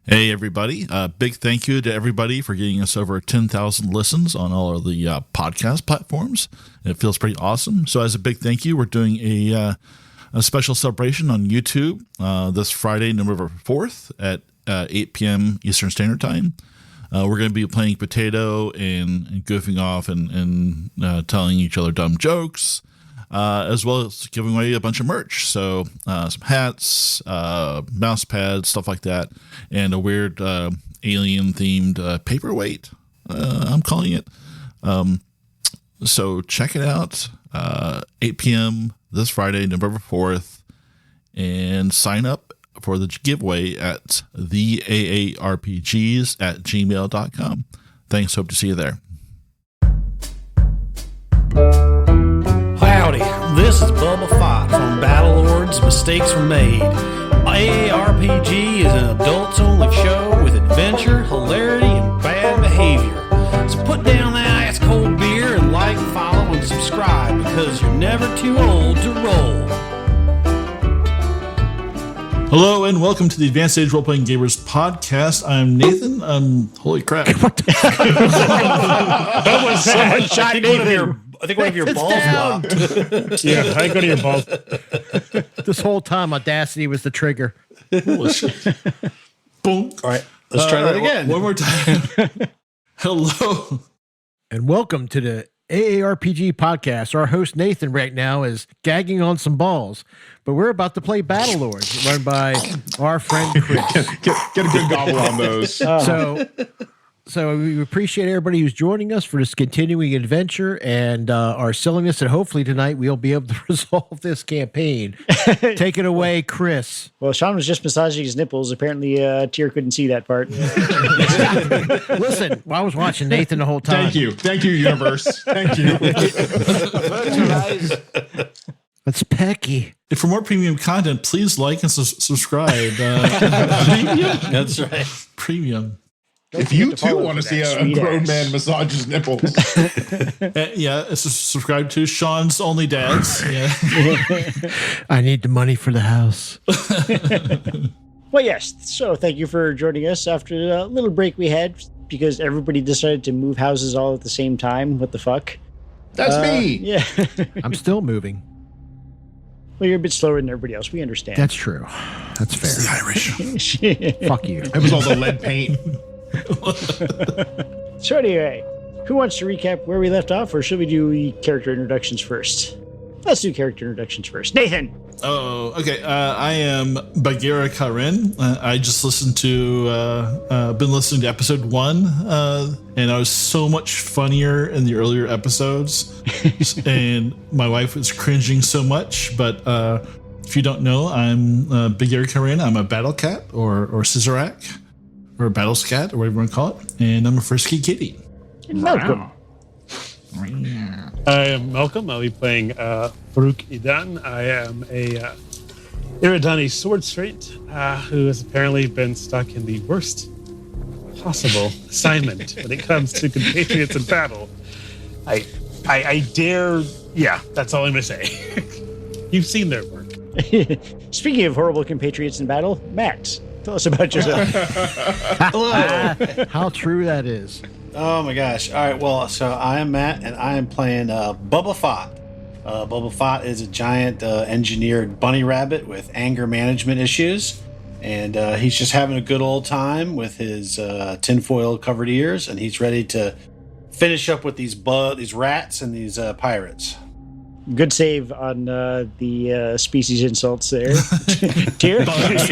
Hey, everybody. Big thank you to everybody for getting us over 10,000 listens on all of the podcast platforms. It feels pretty awesome. So as a big thank you, we're doing a special celebration on YouTube this Friday, November 4th at 8 p.m. Eastern Standard Time. We're going to be playing potato and goofing off and telling each other dumb jokes, as well as giving away a bunch of merch. So some hats, mouse pads, stuff like that, and a weird alien-themed paperweight, I'm calling it. So check it out, 8 p.m. this Friday, November 4th, and sign up for the giveaway at the AARPGs@gmail.com. Thanks. Hope to see you there. Howdy, this is Bubba Fott from Battlelord's Mistakes Were Made. AARPG is an adults-only show with adventure, hilarity, and bad behavior. So put down that ice-cold beer and like, follow, and subscribe because you're never too old to roll. Hello and welcome to the Advanced Age Role-Playing Gamers podcast. I'm Nathan. Holy crap. That was shot Nathan. I think one of your balls blocked. Yeah, I go to your balls. This whole time, Audacity was the trigger. Holy shit. Boom. All right, let's try that again. One more time. Hello. And welcome to the AARPG podcast. Our host, Nathan, right now is gagging on some balls, but we're about to play Battlelord, run by our friend Chris. Get a good gobble on those. So we appreciate everybody who's joining us for this continuing adventure and our silliness, and hopefully tonight we'll be able to resolve this campaign. Take it away, Chris. Well, Sean was just massaging his nipples. Apparently, Tyr couldn't see that part. Listen, I was watching Nathan the whole time. Thank you, universe. Thank you. That's Pecky. For more premium content, please like and subscribe. Premium? That's right. Premium. If you too want to see a grown man massage his nipples, yeah, it's subscribe to Sean's Only Dads. Yeah. I need the money for the house. Well, yes. So thank you for joining us after a little break we had because everybody decided to move houses all at the same time. What the fuck? that's me. Yeah. I'm still moving. Well, you're a bit slower than everybody else. We understand. That's true. That's fair. The Irish. Fuck you. It was all the lead paint. So anyway, who wants to recap where we left off, or should we do character introductions first? Let's do character introductions first. Nathan. Oh, okay. I am Bagheera Karen. I just listened to, been listening to episode 1, and I was so much funnier in the earlier episodes, and my wife was cringing so much. But if you don't know, I'm Bagheera Karen. I'm a battle cat or scissorak or a battle scat or whatever you want to call it, and I'm a frisky kitty. Malcolm. I am Malcolm. I'll be playing Farooq Idan. I am a Eridani Swordsaint who has apparently been stuck in the worst possible assignment when it comes to compatriots in battle. I dare... Yeah, that's all I'm going to say. You've seen their work. Speaking of horrible compatriots in battle, Matt, tell us about yourself. Hello. How true that is. Oh my gosh. All right. Well, so I am Matt, and I am playing Bubba Fott. Bubba Fott is a giant engineered bunny rabbit with anger management issues, and he's just having a good old time with his tinfoil covered ears, and he's ready to finish up with these rats and these pirates. Good save on the species insults there. Tyr? Bugs.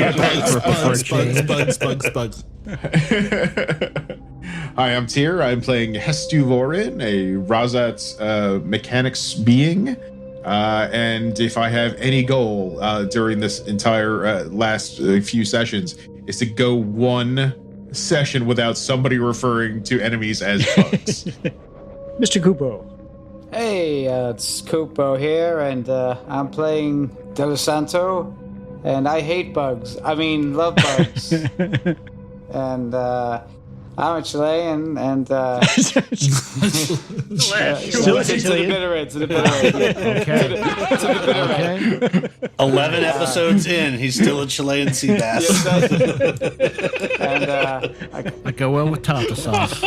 Hi, I'm Tyr. I'm playing Hestu Vorin, a Razat's mechanics being. And if I have any goal during this entire last few sessions, is to go one session without somebody referring to enemies as bugs. Mr. Kupo. Hey, it's Kupo here, and I'm playing Del Santo, and I hate bugs. I mean, love bugs. And I'm a Chilean, and To the bitter end. To the bitter end. Okay. 11 episodes in, he's still a Chilean sea bass. and I go well with tartar sauce.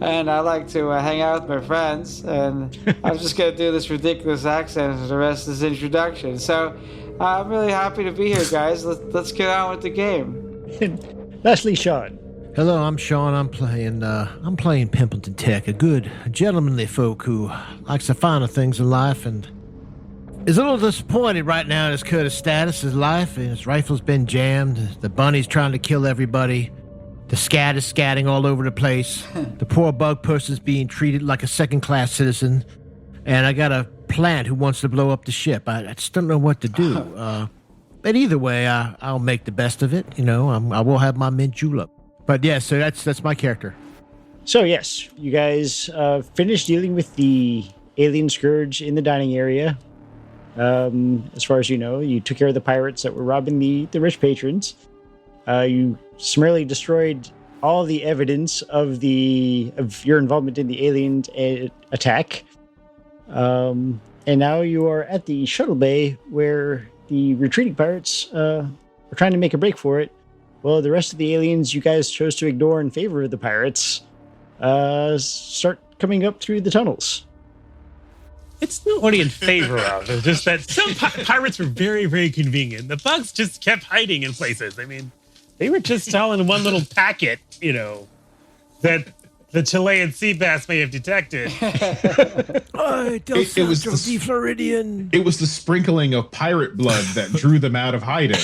and I like to hang out with my friends, and I'm just gonna do this ridiculous accent for the rest of this introduction. So I'm really happy to be here, guys. Let's get on with the game. Lastly, Sean. Hello, I'm Sean. I'm playing Pimpleton Tech, a good, gentlemanly folk who likes the finer things in life and is a little disappointed right now in his Curtis status. His life and his rifle's been jammed. The bunny's trying to kill everybody. The scat is scatting all over the place. The poor bug person's being treated like a second-class citizen. And I got a plant who wants to blow up the ship. I just don't know what to do. But either way, I'll make the best of it. You know, I will have my mint julep. But yeah, so that's my character. So yes, you guys finished dealing with the alien scourge in the dining area. As far as you know, you took care of the pirates that were robbing the rich patrons. You summarily destroyed all the evidence of your involvement in the alien attack. And now you are at the shuttle bay where the retreating pirates are trying to make a break for it. Well, the rest of the aliens you guys chose to ignore in favor of the pirates start coming up through the tunnels. It's not what in favor of. It's just that some pirates were very, very convenient. The bugs just kept hiding in places. I mean, they were just all in one little packet, you know, that the Chilean sea bass may have detected. It was the Floridian. It was the sprinkling of pirate blood that drew them out of hiding.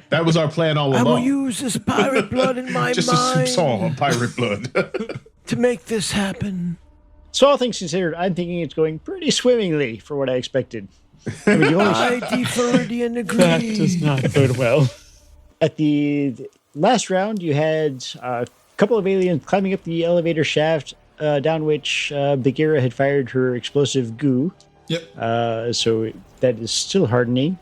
That was our plan all along. I will use this pirate blood in my just mind. Just a soup of pirate blood. To make this happen. So all things considered, I'm thinking it's going pretty swimmingly for what I expected. I mean, I Floridian agree. That does not bode well. At the last round, you had a couple of aliens climbing up the elevator shaft, down which Bagheera had fired her explosive goo. Yep. So that is still hardening.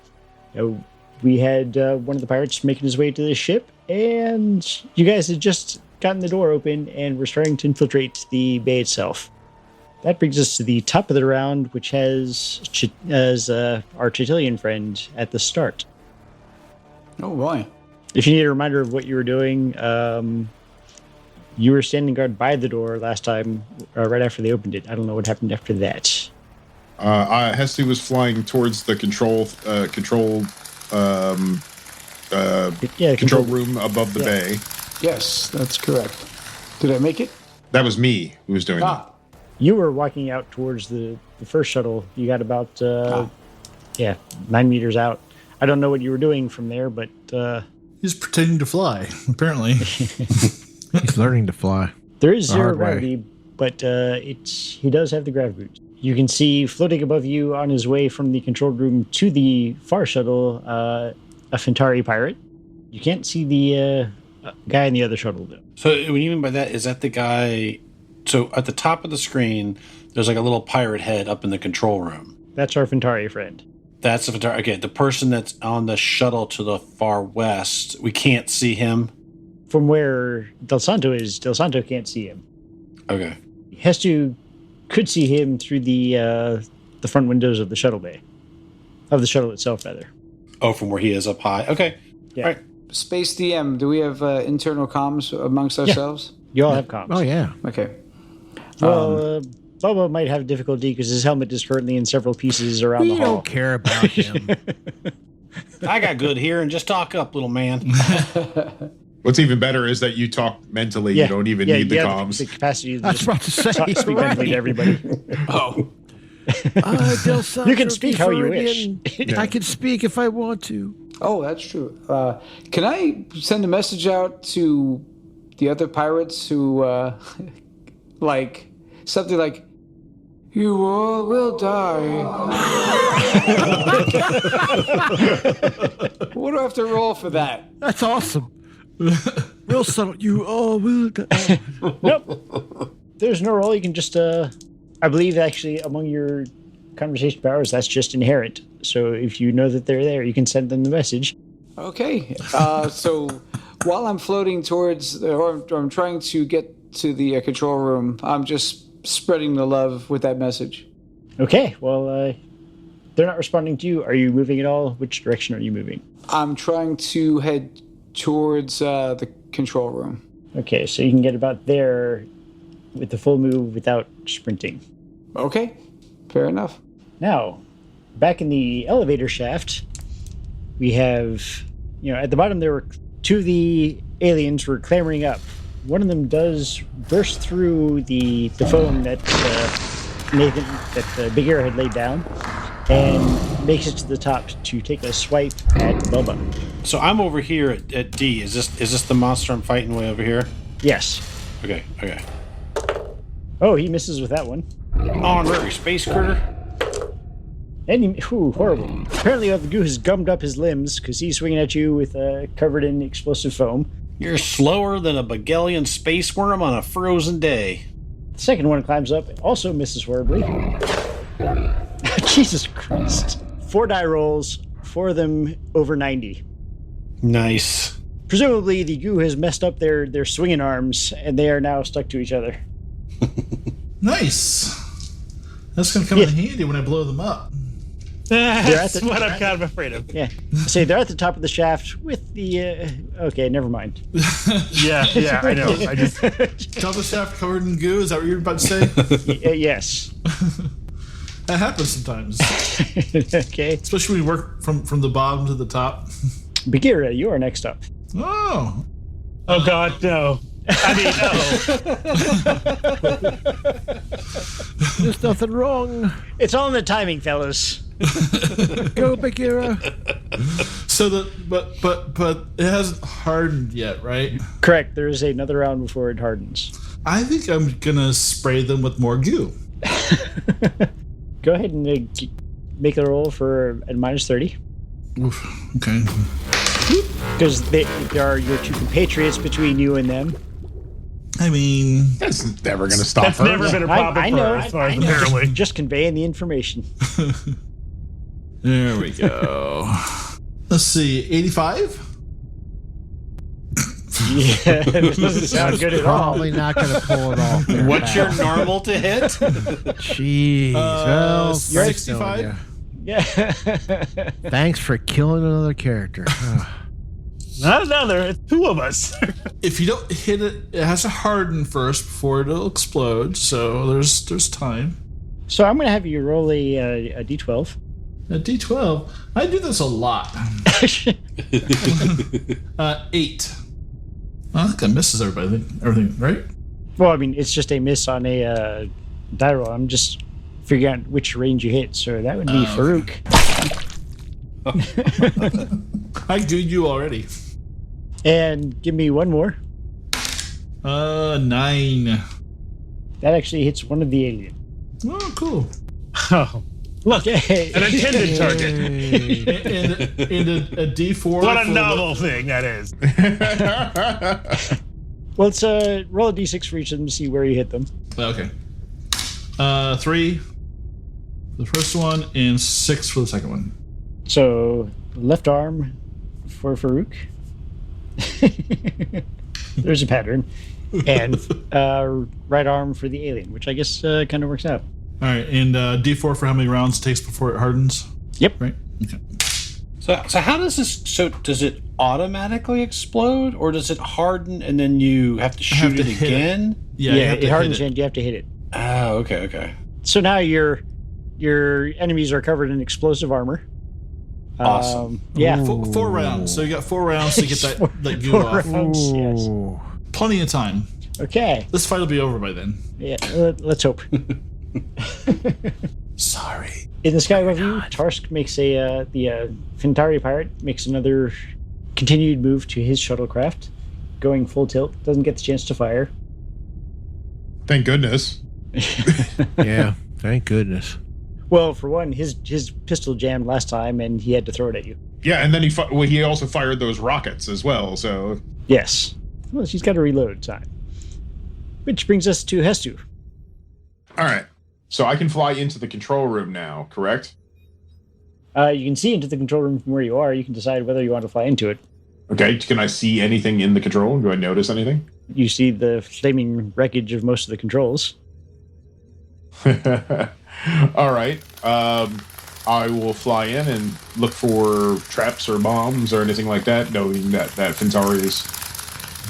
We had one of the pirates making his way to the ship, and you guys had just gotten the door open and were starting to infiltrate the bay itself. That brings us to the top of the round, which has our Chitilian friend at the start. Oh boy! If you need a reminder of what you were doing, you were standing guard by the door last time, right after they opened it. I don't know what happened after that. Hestu was flying towards the control room above the bay. Yes, that's correct. Did I make it? That was me who was doing it. You were walking out towards the first shuttle. You got about 9 meters out. I don't know what you were doing from there, but He's pretending to fly, apparently. He's learning to fly. There is zero hard way. gravity, but he does have the grav boots. You can see floating above you on his way from the control room to the far shuttle, a Phentari pirate. You can't see the guy in the other shuttle, though. So what you mean by that, is that the guy... So at the top of the screen, there's like a little pirate head up in the control room. That's our Phentari friend. That's the Phentari. Okay, the person that's on the shuttle to the far west, we can't see him. From where Del Santo is, Del Santo can't see him. Okay. Hestu could see him through the front windows of the shuttle bay. Of the shuttle itself, rather. Oh, from where he is up high. Okay. Yeah. All right. Space DM, do we have internal comms amongst ourselves? You all have comms. Oh, yeah. Okay. Well, Bubba might have difficulty because his helmet is currently in several pieces around the We hall. don't care about him. I got good hearing. Just talk up, little man. What's even better is that you talk mentally. Yeah. You don't even need the you have comms. The capacity to I was just about to say, speak mentally to everybody. Oh. Del Santo You can speak how you wish. Floridian. I can speak if I want to. Oh, that's true. Can I send a message out to the other pirates who, like, something like, "You all will die"? What do I have to roll for that? That's awesome. Real subtle. You all will die. Nope. There's no roll. You can just, I believe actually among your conversation powers, that's just inherent. So if you know that they're there, you can send them the message. Okay. So While I'm floating towards, or I'm trying to get to the control room, I'm just spreading the love with that message. Okay, well, they're not responding to you. Are you moving at all? Which direction are you moving? I'm trying to head towards the control room. Okay, so you can get about there with the full move without sprinting. Okay, fair enough. Now, back in the elevator shaft, we have, at the bottom there were two of the aliens were clambering up. One of them does burst through the foam that Nathan, that Big Air had laid down, and makes it to the top to take a swipe at Bubba. So I'm over here at D. Is this the monster I'm fighting way over here? Yes. Okay. Oh, he misses with that one. Honorary space critter. And horrible. Apparently, the goo has gummed up his limbs because he's swinging at you with covered in explosive foam. You're slower than a Bagelian space worm on a frozen day. The second one climbs up, also misses horribly. Jesus Christ. 4 die rolls, 4 of them over 90. Nice. Presumably, the goo has messed up their swinging arms, and they are now stuck to each other. Nice. That's going to come in handy when I blow them up. That's what I'm kind of afraid of. Yeah. Say they're at the top of the shaft with the. Okay, never mind. Yeah, I know. I just Top of the shaft covered in goo. Is that what you're about to say? Yes. That happens sometimes, Okay. especially when you work from the bottom to the top. Bagheera, you are next up. Oh, oh God, no. There's nothing wrong. It's all in the timing, fellas. Go, Bagheera. so but it hasn't hardened yet, right? Correct. There is another round before it hardens. I think I'm gonna spray them with more goo. Go ahead and make a roll for at minus 30. Oof, okay. Because there are your two compatriots between you and them. I mean, That's never going to stop That's her. never been a problem I for know. her, as far I as know. apparently. Just conveying the information. there we go. Let's see, 85. Yeah, this doesn't sound good at all. Probably not going to pull it off. There, What's your pal. normal to hit? Jeez. Well, You're thanks, 65? Noah. Yeah. Thanks for killing another character. Not another. It's 2 of us. If you don't hit it, it has to harden first before it'll explode. So there's time. So I'm going to have you roll a d12. A D12. I do this a lot. 8. I think I misses everybody. Everything, right? Well, I mean, it's just a miss on a die roll. I'm just figuring out which range you hit. So that would be Farooq. I gooed you already. And give me one more. 9. That actually hits one of the aliens. Oh, cool. Oh, look, Okay. an intended target. And a D4. What a for novel thing that is. Well, let's roll a d6 for each of them to see where you hit them. Okay. 3 for the first one and 6 for the second one. So, left arm for Farooq. There's a pattern. And right arm for the alien, which I guess kind of works out. All right, and D4 for how many rounds it takes before it hardens. Yep. Right. Okay. So how does this? So does it automatically explode, or does it harden and then you have to shoot to it hit it. again? Yeah, you have to it hardens hit it. and you have to hit it. Oh, okay. So now your enemies are covered in explosive armor. Awesome. Yeah. 4 rounds. So you got 4 rounds to get that goo Four off. rounds, yes. Ooh. Plenty of time. Okay. This fight will be over by then. Yeah. Let's hope. Sorry. In the sky above you, Tarsk makes the Phentari pirate makes another continued move to his shuttlecraft, going full tilt. Doesn't get the chance to fire. Thank goodness. Yeah, thank goodness. Well, for one, his pistol jammed last time, and he had to throw it at you. Yeah, and then he also fired those rockets as well. So Yes. Well, she's got to reload time. Which brings us to Hestu. all right. So I can fly into the control room now, correct? You can see into the control room from where you are. You can decide whether you want to fly into it. Okay, can I see anything in the control room? Do I notice anything? You see the flaming wreckage of most of the controls. All right. I will fly in and look for traps or bombs or anything like that, knowing that Phentari has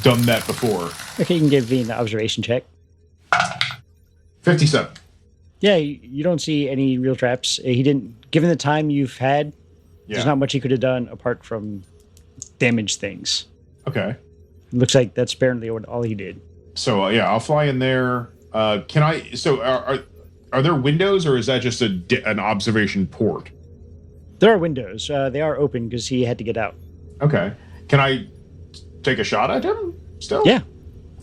done that before. Okay, you can give me an observation check. 57. Yeah, you don't see any real traps. He didn't. Given the time you've had, there's not much he could have done apart from damage things. Okay. It looks like that's apparently all he did. So I'll fly in there. Can I? So are there windows, or is that just an observation port? There are windows. They are open because he had to get out. Okay. Can I take a shot at him still? Yeah.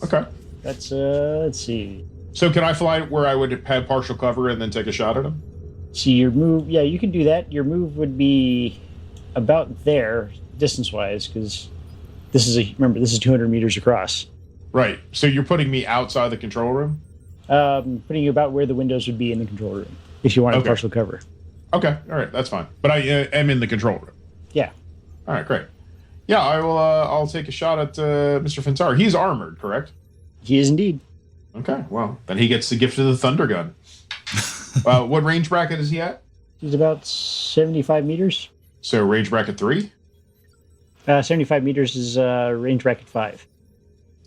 Okay. That's let's see. So can I fly where I would have partial cover and then take a shot at him? See your move. Yeah, you can do that. Your move would be about there, distance-wise, because this is 200 meters across. Right. So you're putting me outside the control room? Putting you about where the windows would be in the control room, if you want partial cover. Okay. All right. That's fine. But I am in the control room. Yeah. All right. Great. Yeah, I will. I'll take a shot at Mr. Phentari. He's armored, correct? He is indeed. Okay. Well, then he gets the gift of the thunder gun. What range bracket is he at? He's about 75 meters. So range bracket 3? 75 meters is range bracket 5.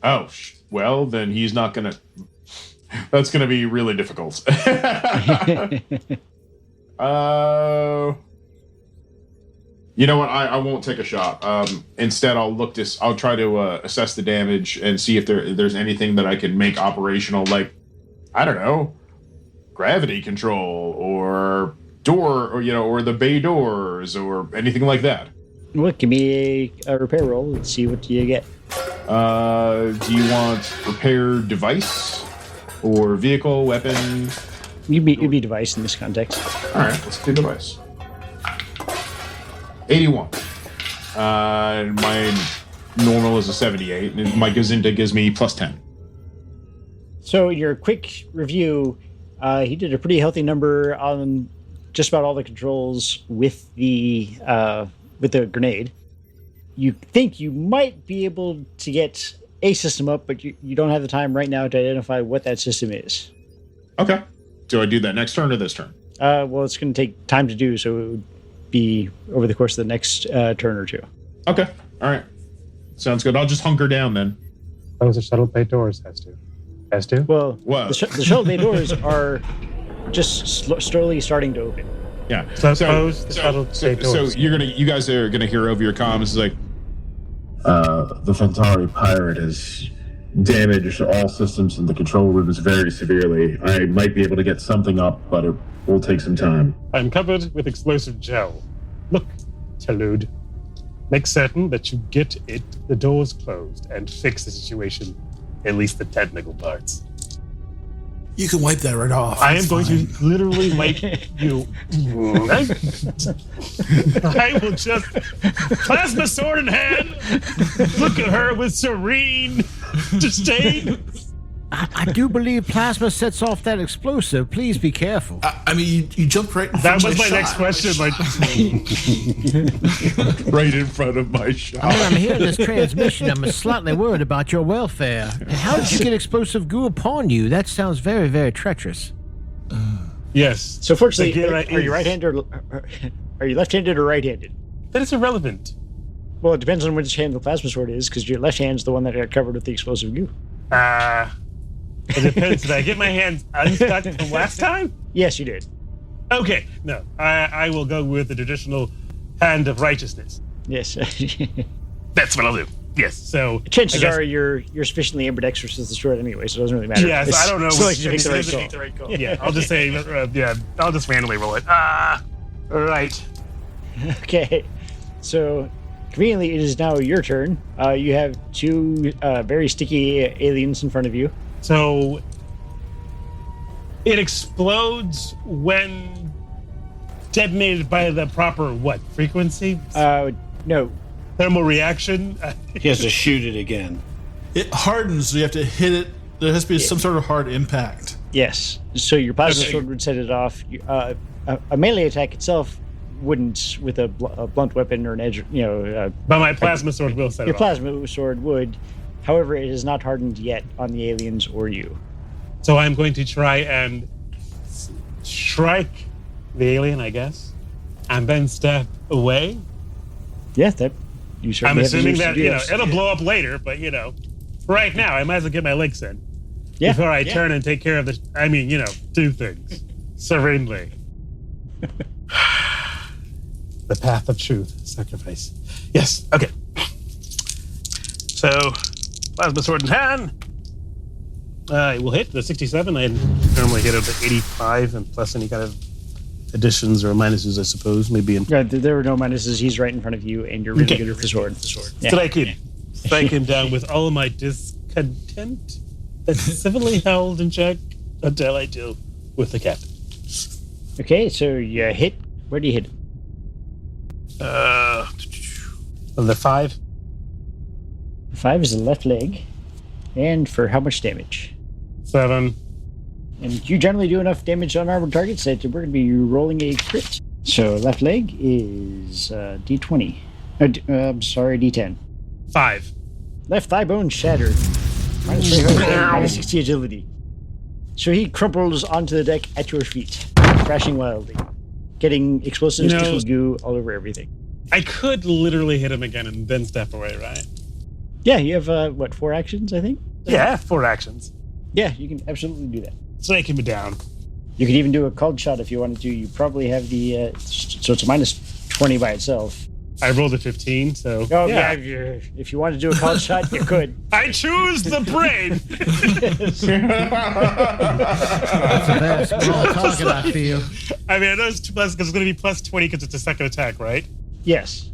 Oh, well, then he's not going to... That's going to be really difficult. You know what? I won't take a shot. Instead, I'll try to assess the damage and see if there's anything that I can make operational, like, I don't know, gravity control or door, or the bay doors or anything like that. Well, give me a repair roll. Let's see what you get. Do you want repair device or vehicle, weapon? You'd be device in this context. All right, let's do device. 81. My normal is a 78, and my Gazinta gives me plus 10. So your quick review, he did a pretty healthy number on just about all the controls with the grenade. You think you might be able to get a system up, but you don't have the time right now to identify what that system is. Okay. Do I do that next turn or this turn? Well, it's going to take time to do, so it would be over the course of the next turn or two. Okay. All right. Sounds good. I'll just hunker down then. Those are shuttle bay doors, Hestu. Well, the shuttle bay doors are just slowly starting to open. Yeah. So you guys are gonna hear over your comms. It's like, the Phentari pirate has damaged all systems in the control rooms very severely. I might be able to get something up, but it will take some time. I'm covered with explosive gel. Look, Talude, make certain that you get the doors closed and fix the situation, at least the technical parts. You can wipe that right off. I am going to literally wipe you. I will just plasma sword in hand, look at her with serene disdain. I do believe plasma sets off that explosive. Please be careful. I mean, you jumped right in front That of was my shot. next question. right in front of my shot. I mean, I'm hearing this transmission. I'm slightly worried about your welfare. And how did you get explosive goo upon you? That sounds very, very treacherous. Yes. So fortunately, are you right-handed or are you left-handed or right-handed? That is irrelevant. Well, it depends on which hand the plasma sword is, because your left hand's the one that got covered with the explosive goo. It depends. Did I get my hands unstuck from last time? Yes, you did. Okay, no. I will go with the traditional hand of righteousness. Yes. That's what I'll do. Yes. So chances are you're sufficiently ambidextrous to destroy it anyway, so it doesn't really matter. Yes, I don't know. So you make the right call. Yeah, I'll just say, I'll just randomly roll it. Right. Okay. So conveniently, it is now your turn. You have two very sticky aliens in front of you. So it explodes when detonated by the proper frequency? No. Thermal reaction? He has to shoot it again. It hardens, so you have to hit it. There has to be some sort of hard impact. Yes. So your plasma sword would set it off. A melee attack itself wouldn't with a blunt weapon or an edge. But my plasma sword will set Your it off. plasma sword would. However, it is not hardened yet on the aliens or you. So I'm going to try and strike the alien, I guess, and then step away. Yeah, that you certainly I'm have assuming the that use to do it'll blow up later, but right now I might as well get my licks in before I turn and take care of do things serenely. The path of truth, sacrifice. Yes. Okay. So, plasma sword in hand. I will hit the 67. I normally hit it at 85, and plus any kind of additions or minuses, I suppose. Maybe in. Yeah, there were no minuses. He's right in front of you, and you're really good with the sword. Yeah. Strike him down with all my discontent that's civilly held in check until I deal with the captain. Okay, so you hit. Where do you hit it? The 5. 5 is the left leg. And for how much damage? 7. And you generally do enough damage on armored targets that we're going to be rolling a crit. So left leg is D20. I'm sorry, D10. 5. Left thigh bone shattered. Minus 25, minus 60 agility. So he crumples onto the deck at your feet, crashing wildly, getting explosives, goo all over everything. I could literally hit him again and then step away, right? Yeah, you have, 4 actions, I think? Yeah, 4 actions. Yeah, you can absolutely do that. Strike him down. You could even do a cold shot if you wanted to. You probably have the, so it's a minus 20 by itself. I rolled a 15, so... Oh, yeah, if you wanted to do a cold shot, you could. I choose the brain! That's the best. We're all talking, I feel. I mean, I know it's because it's going to be plus 20 because it's a second attack, right? Yes.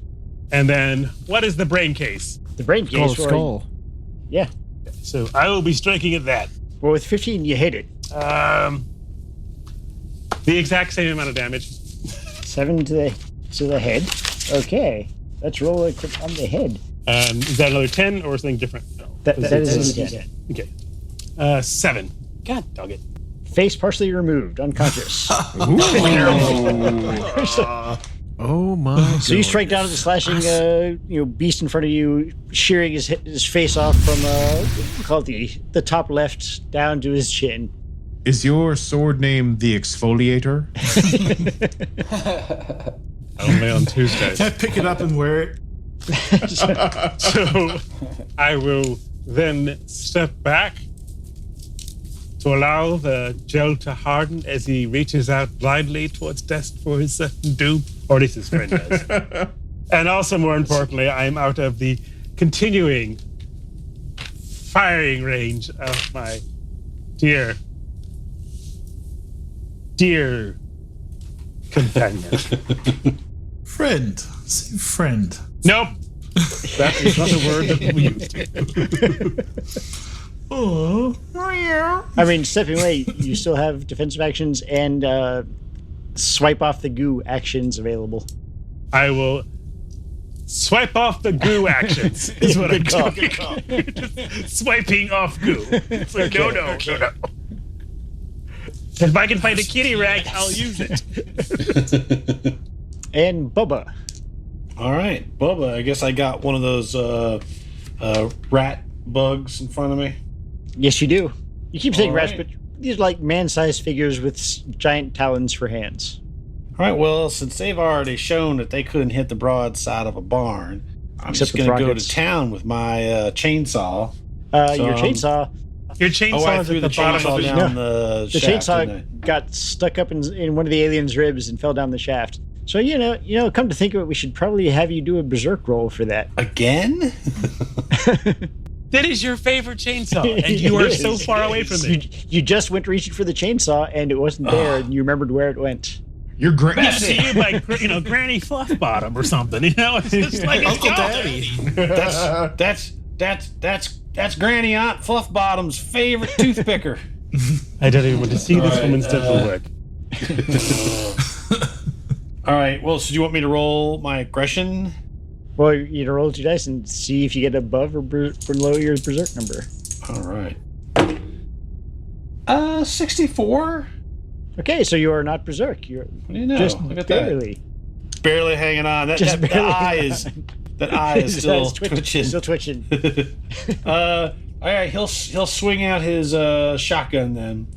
And then, what is the brain case? The brain case. Skull. Yeah. So I will be striking at that. Well, with 15, you hit it. The exact same amount of damage. 7 to the head. Okay. Let's roll a crit on the head. Is that another 10 or something different? No. That is a 10. Okay. 7. God dog it. Face partially removed, unconscious. Oh my! So you strike down at the slashing, beast in front of you, shearing his face off from call it the top left down to his chin. Is your sword name the Exfoliator? Only on Tuesdays. Can I pick it up and wear it? So I will then step back to allow the gel to harden as he reaches out blindly towards death for his certain doom, or at least his friend does. And also, more importantly, I'm out of the continuing firing range of my dear companion. Friend. Say friend. Nope. That is not the word that we used. Oh. I mean, stepping away, you still have defensive actions and swipe off the goo actions available. I will swipe off the goo actions. Is what I'm doing. Just swiping off goo. It's like, no. If I can find a kitty rag, I'll use it. And Bubba. All right, Bubba, I guess I got one of those rat bugs in front of me. Yes, you do. You keep saying rats, right. but these are like man-sized figures with giant talons for hands. All right, well, since they've already shown that they couldn't hit the broadside of a barn, I'm Except just going to with go rockets. to town with my chainsaw. Your chainsaw. Your chainsaw I is threw at the the bottom chainsaw of the down the The shaft, didn't I? chainsaw got stuck up in one of the alien's ribs and fell down the shaft. So, come to think of it, we should probably have you do a berserk roll for that. Again? That is your favorite chainsaw, and you are so far away from it. You just went reaching for the chainsaw, and it wasn't there, and you remembered where it went. You're great. You see you like, Granny Fluffbottom or something, It's just like it's Uncle gone. Daddy. That's Granny Aunt Fluffbottom's favorite toothpicker. I don't even want to see this woman's dental work. All right, well, so do you want me to roll my aggression? Well, you roll 2 dice and see if you get above or below your berserk number. All right. 64? Okay, so you are not berserk. You're What do you know? just Look at barely. barely hanging on. That eye is still twitching. Still twitching. All right, he'll swing out his shotgun then,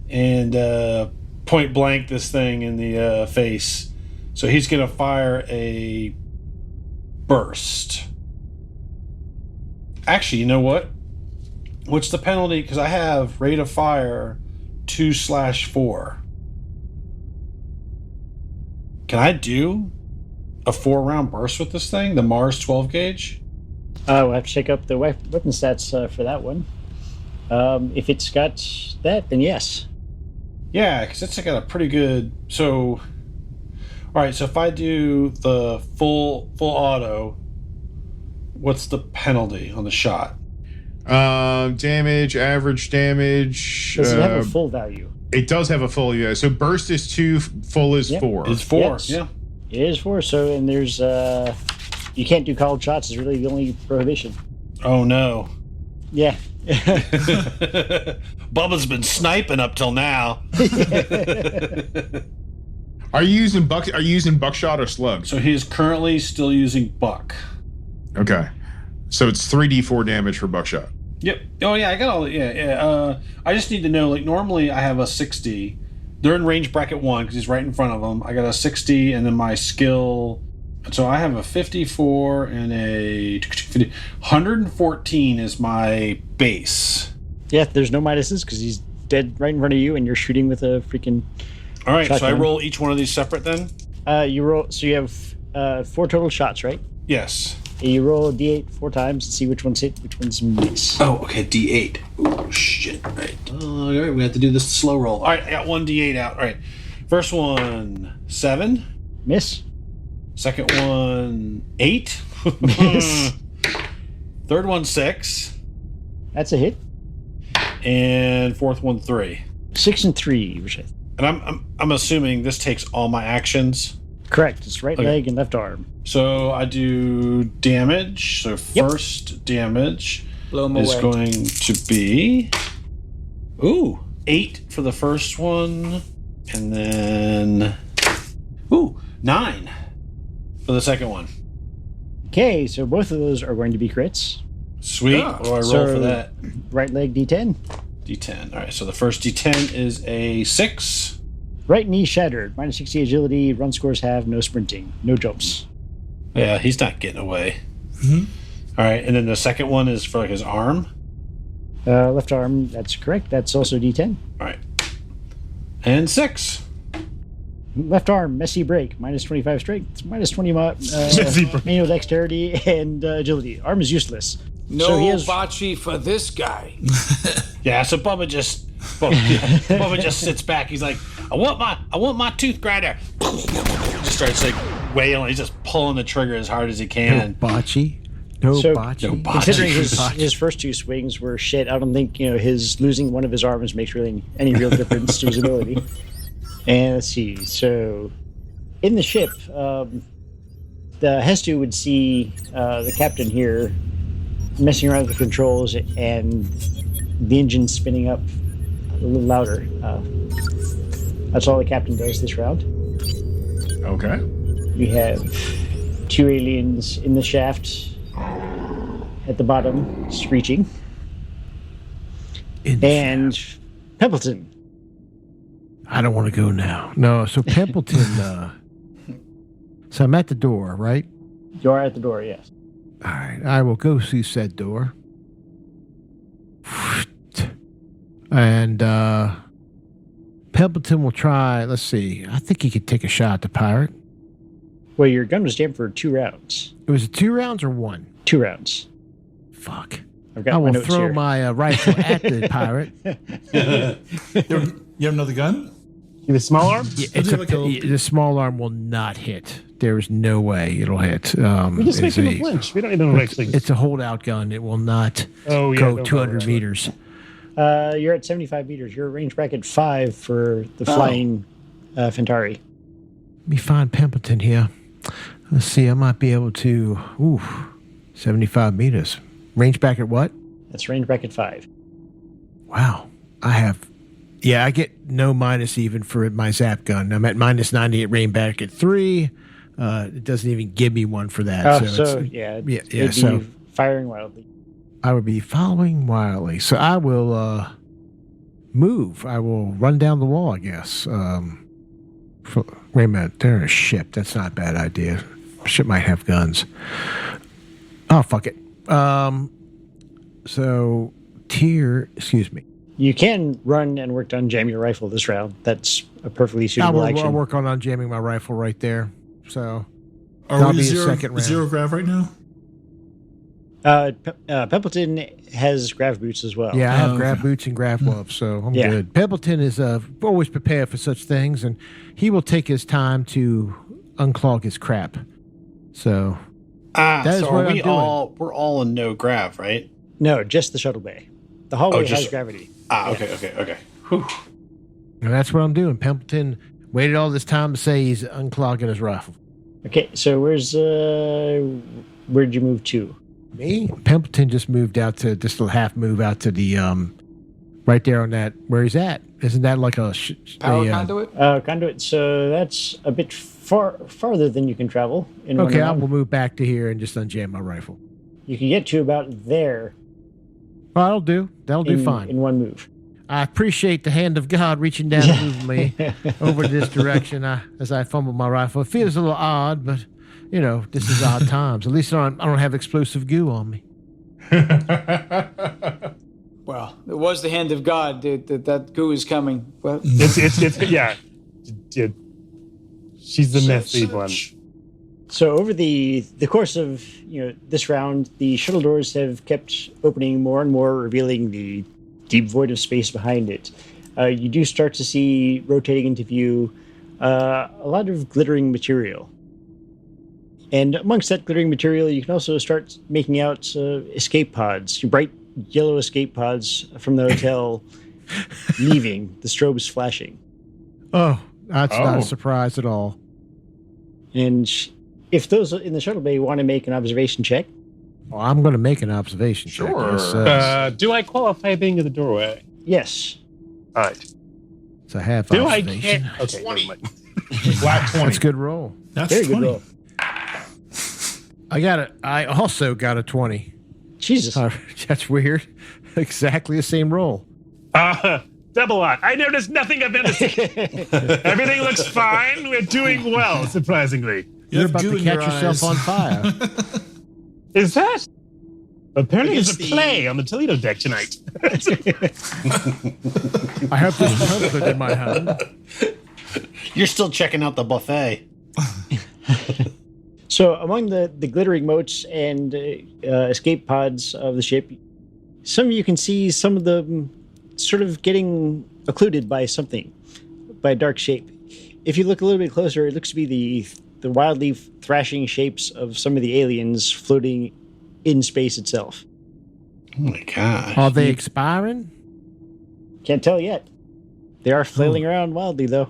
and point blank this thing in the face. So he's gonna fire a burst. Actually, you know what? What's the penalty? Because I have rate of fire 2/4. Can I do a 4-round burst with this thing? The Mars 12 gauge? We'll have to check up the weapon stats for that one. If it's got that, then yes. Yeah, because it's got a pretty good. So, all right. So if I do the full auto, what's the penalty on the shot? Damage, average damage. Does it have a full value? It does have a full, yeah. So burst is 2, full is 4. It's 4. Yes. Yeah. It is 4. So, and there's you can't do called shots is really the only prohibition. Oh no. Yeah. Bubba's been sniping up till now. Are you using buckshot or slug? So he is currently still using buck. Okay. So it's 3d4 damage for buckshot. Yep. Oh yeah, I got all. Yeah. I just need to know. Like normally, I have a 60. They're in range bracket 1 because he's right in front of them. I got a 60, and then my skill. So I have a 54 and a 114 is my base. Yeah. There's no minuses because he's dead right in front of you, and you're shooting with a freaking. All right. shotgun. So I roll each one of these separate then. You roll. So you have 4 total shots, right? Yes. You roll a d8 4 times and see which one's hit, which one's miss. Oh, okay, D8. Oh, shit. All right. All right, we have to do this slow roll. All right, I got one D8 out. All right. First one, 7. Miss. Second one, 8. Miss. Third one, 6. That's a hit. And fourth one, 3. 6 and 3. Which And I'm assuming this takes all my actions. correct. It's right leg and left arm. So I do damage. So first damage is going to be 8 for the first one, and then 9 for the second one. Okay, so both of those are going to be crits. Sweet. What do I roll for that? Right leg D10. D10. All right. So the first D10 is a 6. Right knee shattered. -60 agility. Run scores have no sprinting. No jumps. Yeah, he's not getting away. All right, and then the second one is for like his arm. Left arm. That's correct. That's also D10. All right, and 6. Left arm. Messy break. -25 strength. -20 manual dexterity and agility. Arm is useless. No so he has... bocce for this guy. Yeah, so Bubba just sits back. He's like, I want my tooth grinder. Just starts like wailing. He's just pulling the trigger as hard as he can. No bocce. No bocce. Considering his first 2 swings were shit, I don't think his losing one of his arms makes really any real difference to his ability. And let's see. So, in the ship, the Hestu would see the captain here messing around with the controls and the engine spinning up a little louder. That's all the captain does this round. Okay. We have 2 aliens in the shaft at the bottom, screeching. And Pimpleton. I don't want to go now. No, so Pimpleton, so I'm at the door, right? You are at the door, yes. All right, I will go see said door. And Pimpleton will try, let's see, I think he could take a shot at the pirate. Well, your gun was jammed for 2 rounds. It was 2 rounds or 1? 2 rounds. Fuck. I will throw my rifle at the pirate. You have another gun? The small arm? Yeah, the small arm will not hit. There is no way it'll hit. We just make him a flinch. We don't need to actually. It's a holdout gun. It will not go 200 meters. You're at 75 meters. You're at range bracket 5 for the flying Phentari. Let me find Pimpleton here. Let's see. I might be able to. 75 meters. Range bracket what? That's range bracket 5. Wow. I get no minus even for my zap gun. I'm at -90 at range bracket 3. It doesn't even give me one for that. Oh, so yeah. yeah. It'd So be firing wildly. I would be following wildly. So I will move. I will run down the wall, I guess. Wait a minute. They're in a ship. That's not a bad idea. Ship might have guns. Oh, fuck it. So excuse me. You can run and work on jam your rifle this round. That's a perfectly suitable action. I'll work on unjamming my rifle right there. So Are that'll we be a zero, second round. zero grav right now? Pempleton has grav boots as well. Yeah, I have grav boots and grav gloves, so I'm good. Pempleton is always prepared for such things, and he will take his time to unclog his crap. So that is so what are we I'm doing. we're all in no grav, right? No, just the shuttle bay. The hallway just- has gravity. Okay. Whew. And that's what I'm doing. Pempleton waited all this time to say he's unclogging his rifle. Okay, so where'd you move to? Me? Pempleton just moved out to this little half move out to the right there on that where he's at. Isn't that like a Power conduit? Conduit. So that's a bit farther than you can travel. In one Okay, I round. will move back to here and just unjam my rifle. You can get to about there. Well, that'll do. That'll do fine. In one move. I appreciate the hand of God reaching down and moving me over this direction as I fumble my rifle. It feels a little odd, but, this is odd times. At least I don't have explosive goo on me. Well, it was the hand of God, dude. That goo is coming. Well, It's yeah. She's the messy one. So over the course of this round, the shuttle doors have kept opening more and more, revealing the deep void of space behind it. You do start to see, rotating into view, a lot of glittering material. And amongst that glittering material, you can also start making out escape pods, bright yellow escape pods from the hotel leaving, the strobes flashing. Oh, that's not a surprise at all. And if those in the shuttle bay want to make an observation check. Well, I'm going to make an observation check. Sure. Do I qualify being in the doorway? Yes. All right. It's a half Do I observation. can't? Okay, never mind. Flat 20. That's a good roll. That's Very 20. good roll. I also got a 20. Jesus. That's weird. Exactly the same roll. Double lot. I noticed nothing of innocent. Everything looks fine. We're doing well, surprisingly. You're about to catch yourself on fire. Is that? Apparently there's a It's play on the Toledo deck tonight. I have this pamphlet in my hand. You're still checking out the buffet. So among the glittering motes and escape pods of the ship, some of you can see some of them sort of getting occluded by something, by a dark shape. If you look a little bit closer, it looks to be the wildly thrashing shapes of some of the aliens floating in space itself. Oh my gosh. Are they expiring? Can't tell yet. They are flailing around wildly, though.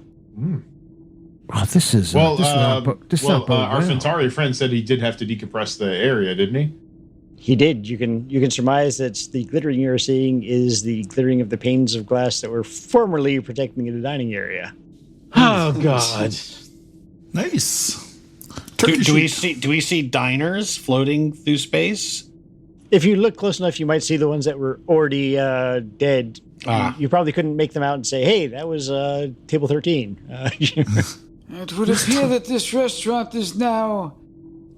Oh, this is Well, this is not our well. Phentari friend said he did have to decompress the area, didn't he? He did. You can surmise that the glittering you're seeing is the glittering of the panes of glass that were formerly protecting the dining area. Oh, God. Nice. Do we see diners floating through space? If you look close enough, you might see the ones that were already dead. You probably couldn't make them out and say, hey, that was table 13. it would appear that this restaurant is now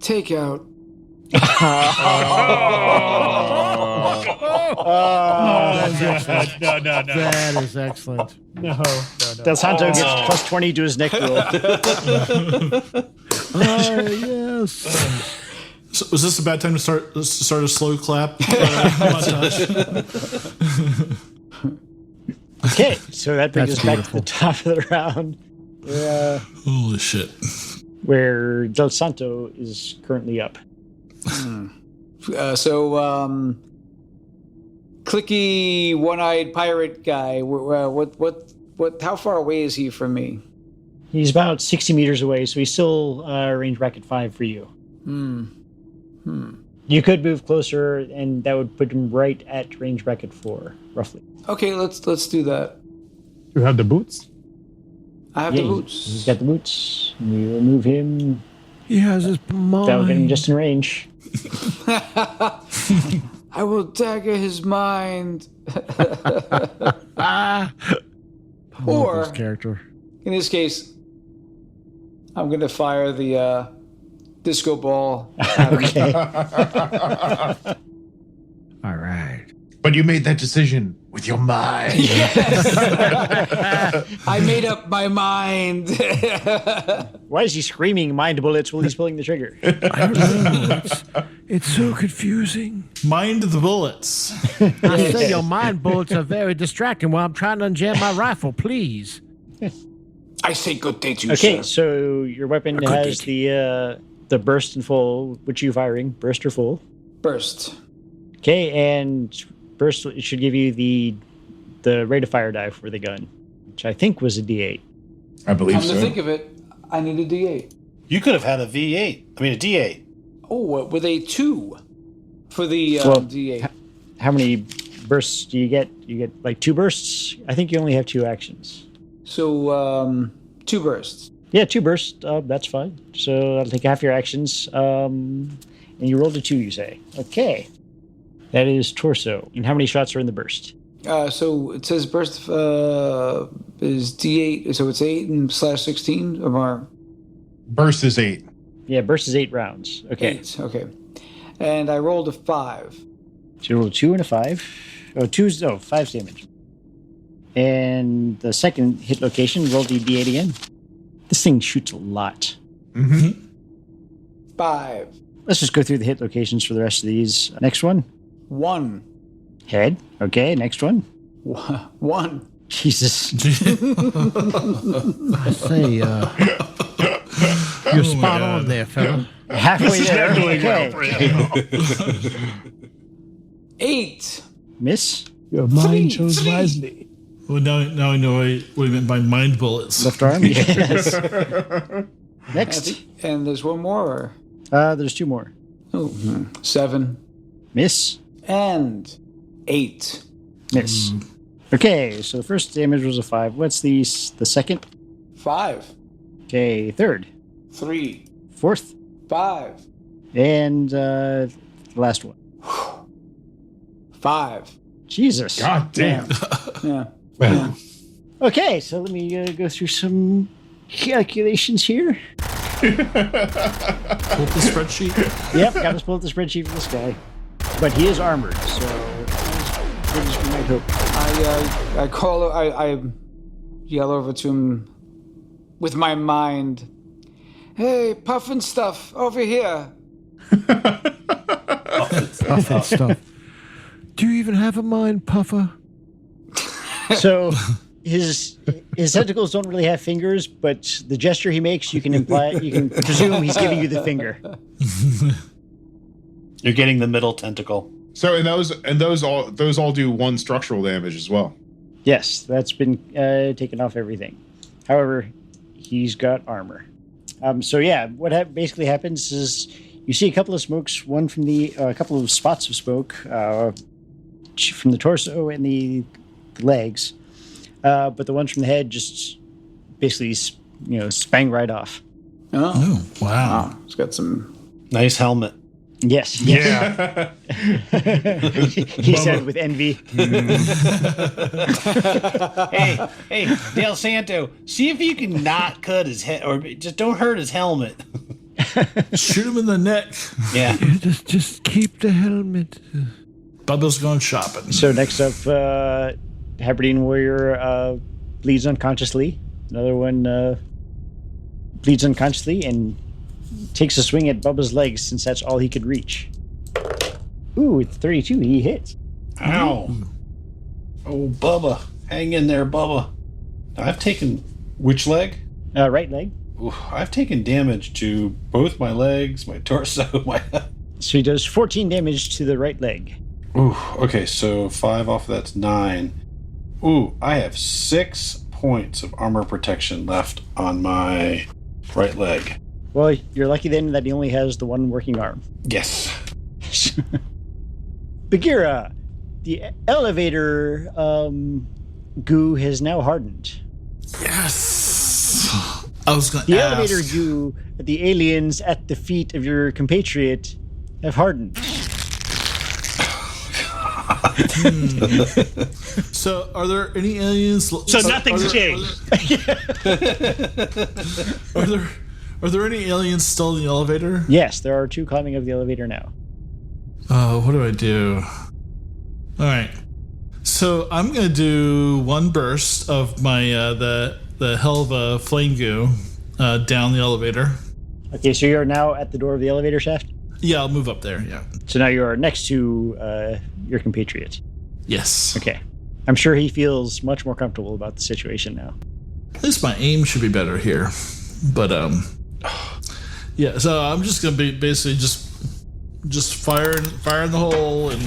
takeout. No. That is excellent. No. Del Santo gets plus 20 to his neck roll. Yes. So was this a bad time to start a slow clap montage? Okay, so that brings That's us back to beautiful. the top of the round, Holy shit. where Del Santo is currently up. Clicky, one-eyed pirate guy. What? How far away is he from me? He's about 60 meters away, so he's still range bracket 5 for you. You could move closer, and that would put him right at range bracket 4, roughly. Okay, let's do that. You have the boots? I have Yeah, the He's boots. got the boots. We will move him He has his mind. That'll get him just in range. I will dagger his mind. Or, this character. in this case, I'm going to fire the disco ball. Okay. All right. But you made that decision with your mind. I made up my mind. Why is he screaming mind bullets while he's pulling the trigger? I don't know. It's so confusing. Mind the bullets. I say your mind bullets are very distracting while I'm trying to unjam my rifle, please. I say good day to you, Okay, sir. so your weapon has the burst and full. Which are you firing? Burst or full? Burst. Okay, and burst should give you the rate of fire die for the gun, which I think was a D8. I believe Come so. to think of it, I need a D8. You could have had a V8. I mean, a D8. Oh, with a 2 for the Well, D8. How many bursts do you get? You get like 2 bursts? I think you only have 2 actions. So, 2 bursts. Yeah, 2 bursts. That's fine. So I'll take half your actions. And you rolled a 2, you say. Okay. That is torso. And how many shots are in the burst? So it says burst is D8, so it's 8 and /16 of our Burst is 8. Yeah, burst is 8 rounds. Okay. 8. Okay. And I rolled a 5. So you rolled a 2 and a 5. Oh, 5's damage. And the second hit location, roll the D8 again. This thing shoots a lot. 5. Let's just go through the hit locations for the rest of these. Next one. 1. Head. Okay, next one. 1. Jesus. I say, you're spot on there, fella. Halfway there. Okay. 8. Miss. Your mind 3. chose wisely. Well, now I know what he meant by mind bullets. Left arm. Yes. Next. And there's one more. There's 2 more. Oh, 7. Miss. And 8. Miss. Okay, so the first damage was a 5. What's the second? 5. Okay, third. 3. Fourth. 5. And the last one. 5. Jesus. God damn. Yeah. Well, Okay, so let me go through some calculations here. Pull up the spreadsheet. Yep, got to pull up the spreadsheet for this guy. But he is armored, so as good as we might hope. I yell over to him with my mind. Hey, Puffin stuff, over here. Puffin stuff. Do you even have a mind, Puffer? So his tentacles don't really have fingers, but the gesture he makes, you can presume he's giving you the finger. You're getting the middle tentacle. So and those all do 1 structural damage as well. Yes, that's been taken off everything. However, he's got armor. So yeah, what basically happens is you see a couple of smokes, one from a couple of spots of smoke from the torso and the legs, but the ones from the head just basically spang right off. Oh, Wow. It's got some. Nice helmet. Yes. yeah. He said with envy. Hey, Del Santo, see if you can not cut his head, or just don't hurt his helmet. Shoot him in the neck. Yeah. Just keep the helmet. Bubba's gone shopping. So next up, Hebridean warrior bleeds unconsciously. Another one bleeds unconsciously and takes a swing at Bubba's legs since that's all he could reach. Ooh, it's 32. He hits. Ow. Oh, Bubba. Hang in there, Bubba. I've taken which leg? Right leg. Ooh, I've taken damage to both my legs, my torso, my... So he does 14 damage to the right leg. Ooh, okay, so 5 off of that's 9. Ooh, I have 6 points of armor protection left on my right leg. Well, you're lucky then that he only has the one working arm. Yes. Bagheera, the elevator goo has now hardened. Yes. I was going to The ask. elevator goo, the aliens at the feet of your compatriot have hardened. So, are there any aliens? So nothing's changed. Are there any aliens still in the elevator? Yes, there are 2 climbing up the elevator now. What do I do? All right. So I'm gonna do one burst of my the hell of a flame goo down the elevator. Okay, so you're now at the door of the elevator shaft? Yeah, I'll move up there. Yeah. So now you are next to your compatriot. Yes. Okay. I'm sure he feels much more comfortable about the situation now. At least my aim should be better here, but yeah. So I'm just gonna be basically just fire in the hole and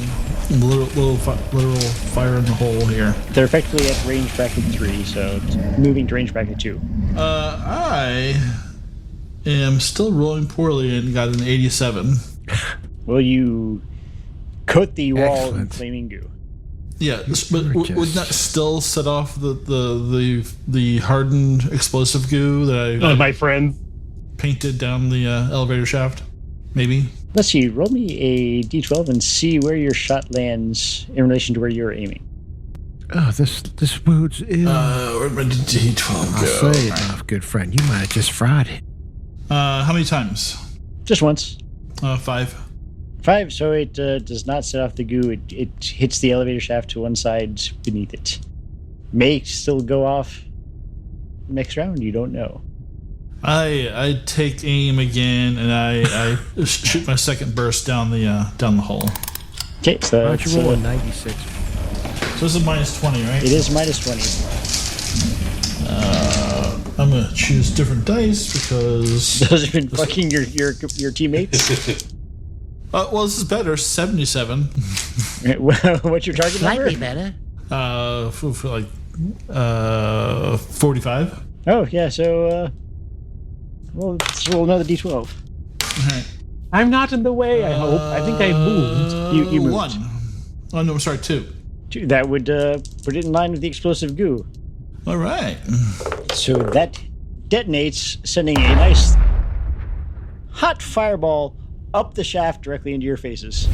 literal fire in the hole here. They're effectively at range bracket 3, so it's moving to range bracket 2. I am still rolling poorly and got an 87. Well, you coat the wall in Excellent. flaming goo. Yeah, but wouldn't that still set off the hardened explosive goo that I My friend. painted down the elevator shaft? Maybe. Let's see, roll me a d12 and see where your shot lands in relation to where you're aiming. Oh, this wound's ill. Where'd my D12 I'll go? say it enough, good friend. You might have just fried it. How many times? Just once. 5. 5, so it does not set off the goo. It hits the elevator shaft to one side beneath it. May still go off next round, you don't know. I take aim again and I shoot my second burst down the hole. Okay, so Why don't it's, you roll a 96? So this is minus 20, right? it is minus 20. I'm gonna choose different dice because Those have been fucking your teammates. well, this is better. 77. What's your target Slightly number? better. For like 45. Oh, yeah, so well, let's roll another d12. All right. I'm not in the way, I hope. I think I moved. You moved. 1. Oh no, I'm sorry, 2. That would put it in line with the explosive goo. All right. So that detonates, sending a nice hot fireball up the shaft directly into your faces.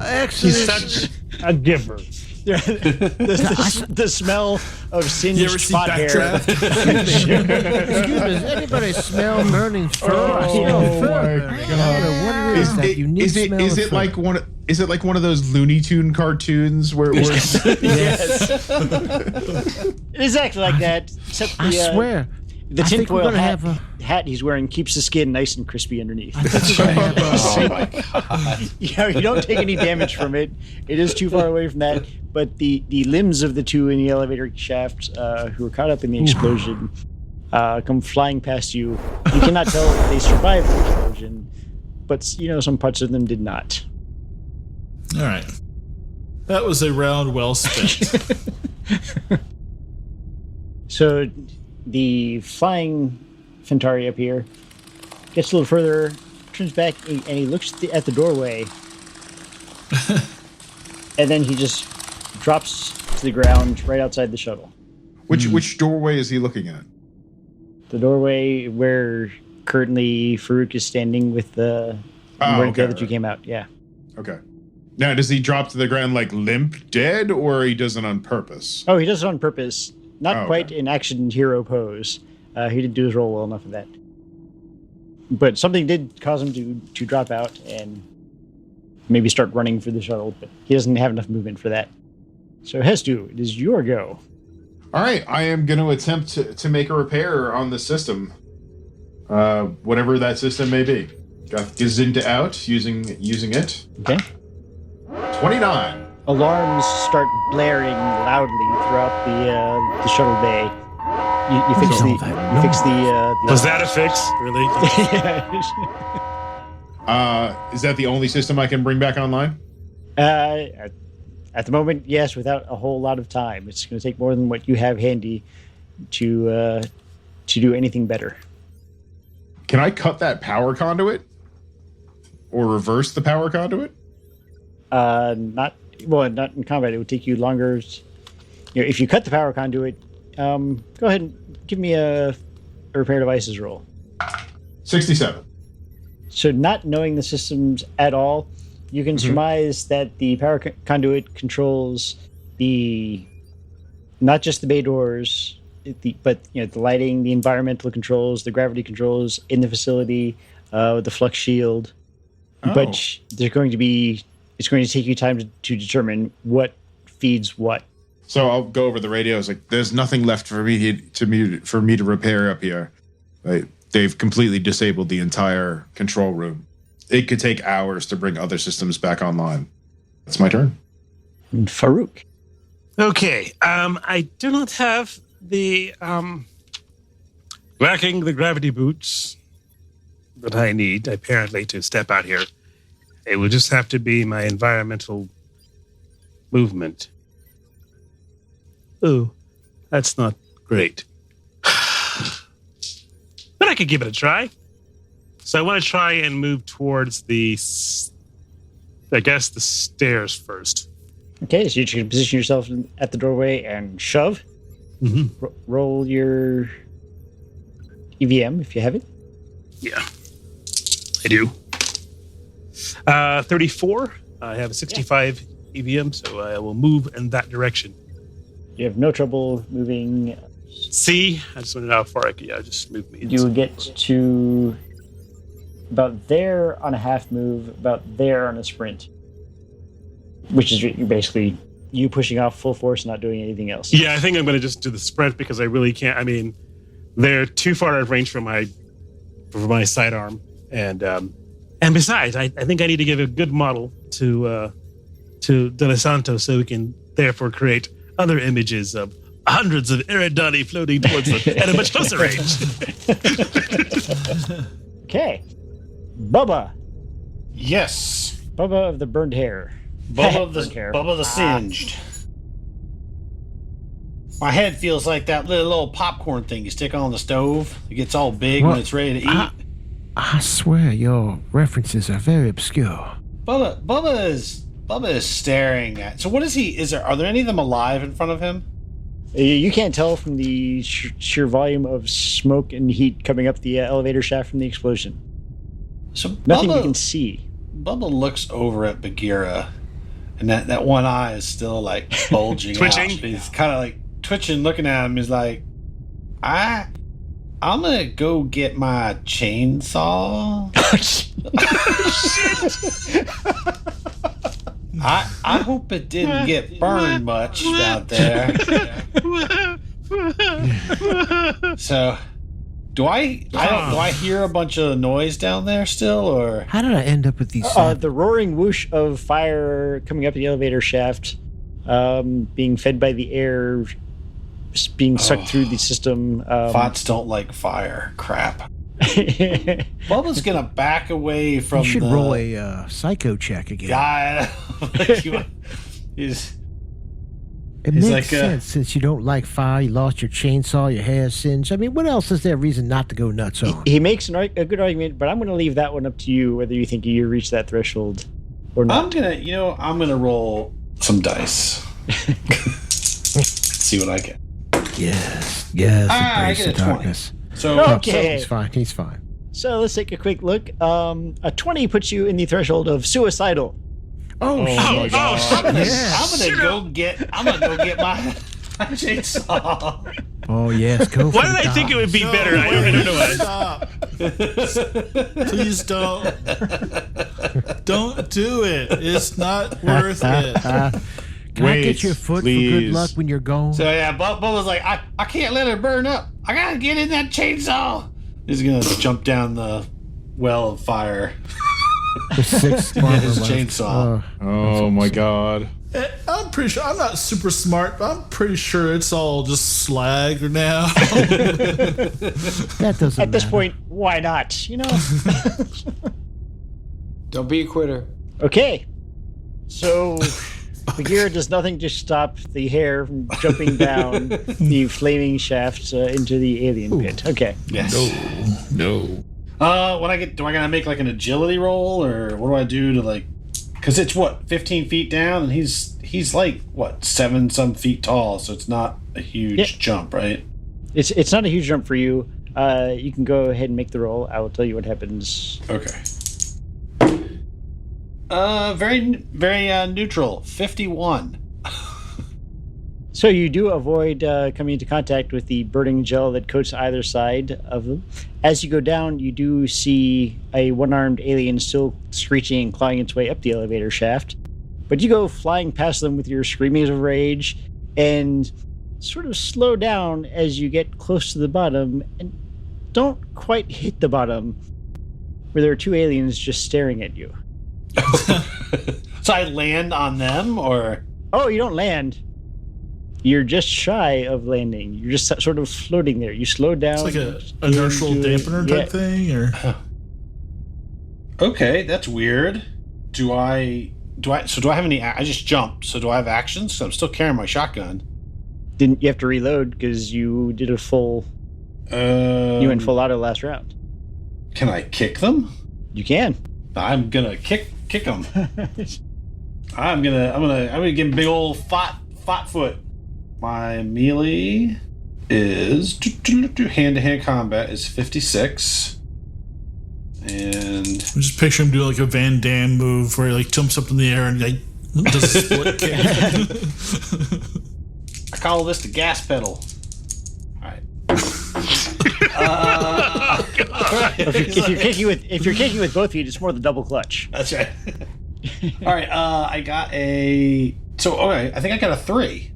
Excellent. He's such a giver. the smell of You ever singed see spot hair. Excuse me, does anybody smell burning fur? I smell fur. I don't know what it is, that unique smell is of it fur. like one? Is it like one of those Looney Tune cartoons where Yes. It is actually like that, except the, I swear. the I think we're tinfoil gonna hat, have hat he's wearing keeps the skin nice and crispy underneath. I think we're gonna have You don't take any damage from it. It is too far away from that. But the limbs of the 2 in the elevator shaft who were caught up in the explosion come flying past you. You cannot tell if they survived the explosion, but some parts of them did not. All right. That was a round well spent. So the flying Phentari up here gets a little further, turns back, and he looks at the doorway. And then he just drops to the ground right outside the shuttle. which doorway is he looking at? The doorway where currently Farooq is standing with the where okay, that you came out. Yeah. Okay. Now, does he drop to the ground like limp dead, or he does it on purpose? Oh, he does it on purpose. Not Oh, quite okay. an action hero pose. He didn't do his role well enough of that. But something did cause him to drop out and maybe start running for the shuttle, but he doesn't have enough movement for that. So Hestu, it is your go. All right, I am going to attempt to make a repair on the system, whatever that system may be. Got Gazinta out using it. Okay. 29. Alarms start blaring loudly throughout the shuttle bay. You fix the Was that a fix? Really? Is that the only system I can bring back online? At the moment, yes, without a whole lot of time. It's going to take more than what you have handy to do anything better. Can I cut that power conduit? Or reverse the power conduit? Not in combat. It would take you longer. If you cut the power conduit, Go ahead and give me a repair devices roll. 67. So not knowing the systems at all, you can surmise that the power conduit controls not just the bay doors, but the lighting, the environmental controls, the gravity controls in the facility, the flux shield. But it's going to take you time to determine what feeds what. So I'll go over the radios. Like, there's nothing left for me to repair up here. Right? They've completely disabled the entire control room. It could take hours to bring other systems back online. It's my turn. And Farooq. Okay. I do not have the lacking the gravity boots that I need apparently to step out here. It will just have to be my environmental movement. Oh, that's not great. But I could give it a try. So I want to try and move towards the stairs first. Okay, so you can position yourself at the doorway and shove. Mm-hmm. Roll your EVM if you have it. Yeah, I do. 34. I have a 65 EVM, so I will move in that direction. You have no trouble moving. See, I just want to know how far I could. Yeah, just move me. You get to about there on a half move, about there on a sprint, which is basically you pushing off full force, not doing anything else. Yeah, I think I'm going to just do the sprint because I really can't. I mean, they're too far out of range for my sidearm, and besides, I think I need to give a good model to De Los Santos so we can therefore create other images of hundreds of Eridani floating towards them at a much closer range. Okay. Bubba. Yes. Bubba of the burned hair. Bubba Burned the singed. My head feels like that little popcorn thing you stick on the stove. It gets all big when it's ready to eat. I swear your references are very obscure. Bubba is staring at. So what is he? Are there any of them alive in front of him? You can't tell from the sheer volume of smoke and heat coming up the elevator shaft from the explosion. So nothing you can see. Bubba looks over at Bagheera, and that one eye is still like bulging Twitching. out. He's kind of like twitching, looking at him. He's like, I'm gonna go get my chainsaw. I hope it didn't get burned much out there. So, do I hear a bunch of noise down there still, or How did I end up with these? The roaring whoosh of fire coming up the elevator shaft, being fed by the air, being sucked through the system. Fots don't like fire. Crap. Bubba's gonna back away from. You should roll a psycho check again. Yeah, It makes sense since you don't like fire. You lost your chainsaw, your hair singed. I mean, what else is there reason not to go nuts on? He makes a good argument, but I'm going to leave that one up to you, whether you think you reach that threshold or not. I'm gonna roll some dice. See what I get. Yes, I embrace get the a 20. darkness. So Okay. He's fine. So let's take a quick look. A 20 puts you in the threshold of suicidal. I'm gonna Yes. go get my chainsaw. Oh yes, go for Why did I think it would be better? I don't know why. Stop. Please don't. Don't do it. It's not worth it. Can I get your foot for good luck when you're gone? So yeah, Bubba's like, I can't let it burn up. I gotta get in that chainsaw. He's gonna jump down the well of fire. With 6 Get his chainsaw. Oh my god. I'm pretty sure, I'm not super smart, but I'm pretty sure it's all just slag now. That doesn't At this matter. point, why not? You know? Don't be a quitter. Okay. So the gear does nothing to stop the hair from jumping down the flaming shafts into the alien pit. Okay. Yes. No. Do I gotta make like an agility roll, or what do I do to like Because it's what, 15 feet down, and he's like what, 7 some feet tall, so it's not a huge jump, right? It's not a huge jump for you. You can go ahead and make the roll. I will tell you what happens. Okay. Very neutral. 51. So you do avoid coming into contact with the burning gel that coats either side of them. As you go down, you do see a one-armed alien still screeching and clawing its way up the elevator shaft. But you go flying past them with your screamings of rage and sort of slow down as you get close to the bottom and don't quite hit the bottom, where there are 2 aliens just staring at you. So I land on them, or? Oh, you don't land. You're just shy of landing. You're just sort of floating there. You slow down. It's like a inertial dampener type thing, or? Okay, that's weird. Do I have any? I just jumped. So do I have actions? 'Cause I'm still carrying my shotgun. Didn't you have to reload because you did a full? You went full auto last round. Can I kick them? You can. I'm gonna kick them. I'm gonna give him a big old fat foot. My melee is hand-to-hand combat is 56, and I'm just picturing him doing like a Van Damme move where he like jumps up in the air and like does a split kick. I call this the gas pedal. All right. If you're kicking with both feet, it's more the double clutch. That's right. All right. I got a. So okay, I think I got a 3.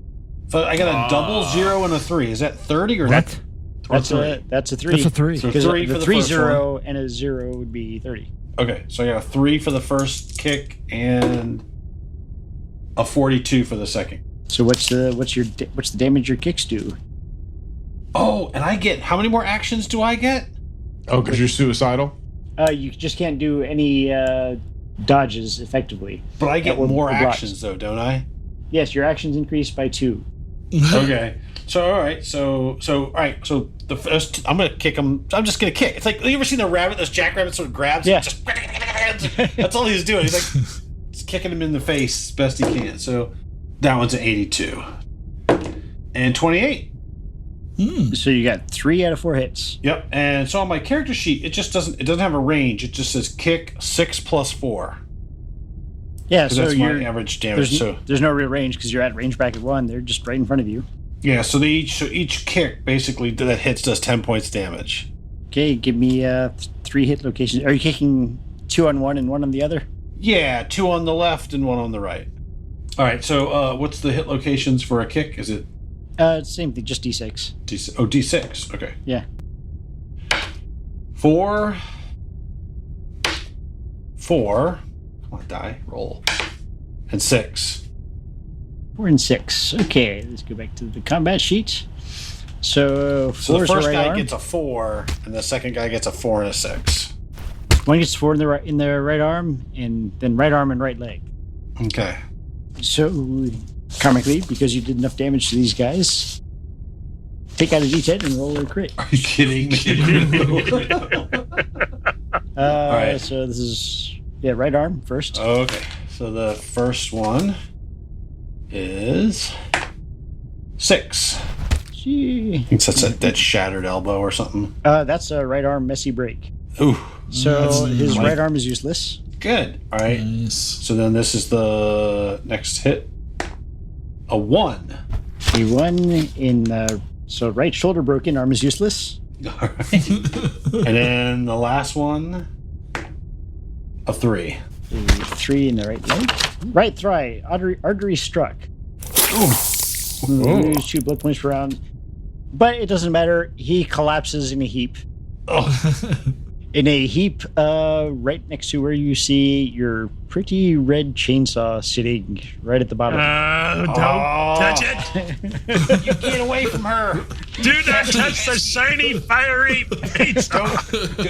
So I got a double 0 and a 3. Is that 30 or What? That's a 3. That's a 3. So Because 3 for the the 3 first 0 and a 0 would be 30. Okay, so I got a 3 for the first kick and a 42 for the second. So what's the damage your kicks do? Oh, and I get, how many more actions do I get? Oh, because you're suicidal? You just can't do any dodges effectively. But I get That more were blocked. actions though, don't I? Yes, your actions increase by 2. Okay. So all right. So all right. So the first, I'm gonna kick him. I'm just gonna kick. It's like, you ever seen the rabbit? Those jackrabbits sort of grabs. Yeah. And just, that's all he's doing. He's like just kicking him in the face as best he can. So that one's an 82 and 28. So you got 3 out of 4 hits. Yep. And so on my character sheet, it doesn't have a range. It just says kick 6 plus 4. Yeah, so that's my average damage. There's no real range because you're at range bracket 1. They're just right in front of you. Yeah, so each kick basically that hits does 10 points damage. Okay, give me 3 hit locations. Are you kicking 2 on one and 1 on the other? Yeah, 2 on the left and 1 on the right. All right, so what's the hit locations for a kick? Is it? Same thing, just D6. D6. Okay. Yeah. 4. Come on, die. Roll. And 6. 4 and 6. Okay, let's go back to the combat sheet. So the first right guy arm. gets a 4, and the second guy gets a 4 and a 6. One gets 4 in the right arm, and then right arm and right leg. Okay. So, karmically, because you did enough damage to these guys, take out a D10 and roll a crit. Are you kidding me? All right. So this is right arm first. Okay. So the first one is 6. Gee. I think that's that shattered elbow or something. That's a right arm messy break. Ooh. So his right arm is useless. Good. All right. Nice. So then this is the next hit. A 1. A 1 in so right shoulder broken, arm is useless. All right. And then the last one, a 3. A 3 in the right leg. Right thigh, artery struck. Lose 2 blood points per round. But it doesn't matter. He collapses in a heap. Oh. In a heap right next to where you see your pretty red chainsaw sitting right at the bottom. Don't touch it. You get away from her. Do not touch the shiny, fiery pizza.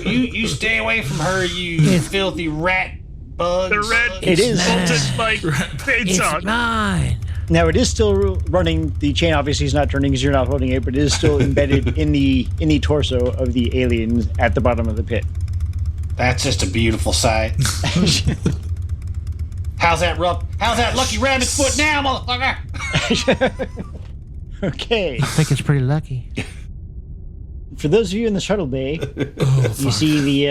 You stay away from her, you filthy rat bugs. The red It is. molten like pizza. It's mine. Now it is still running. The chain obviously is not turning because you're not holding it, but it is still embedded in the torso of the alien at the bottom of the pit. That's just a beautiful sight. How's that lucky rabbit's foot now, motherfucker? Okay. I think it's pretty lucky. For those of you in the shuttle bay, you see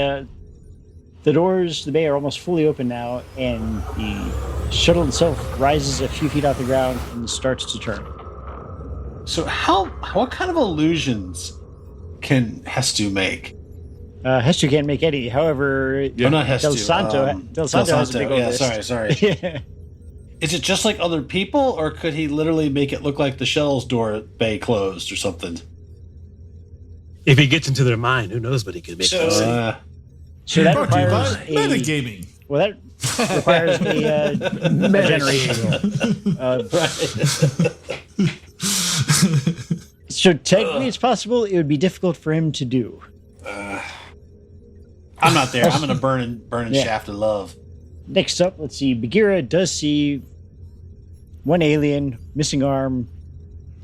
the doors to the bay are almost fully open now, and the shuttle itself rises a few feet off the ground and starts to turn. So what kind of illusions can Hestu make? Hestu can't make any. However, not Hestu. Del Santo has a big old list. Sorry. Yeah. Is it just like other people, or could he literally make it look like the shuttle's door bay closed or something? If he gets into their mind, who knows what he could make them say. So that Brought to you requires by Metagaming. Well, that requires a generation. So technically, it's possible. It would be difficult for him to do. I'm not there. I'm in a burning shaft of love. Next up, let's see. Bagheera does see one alien, missing arm,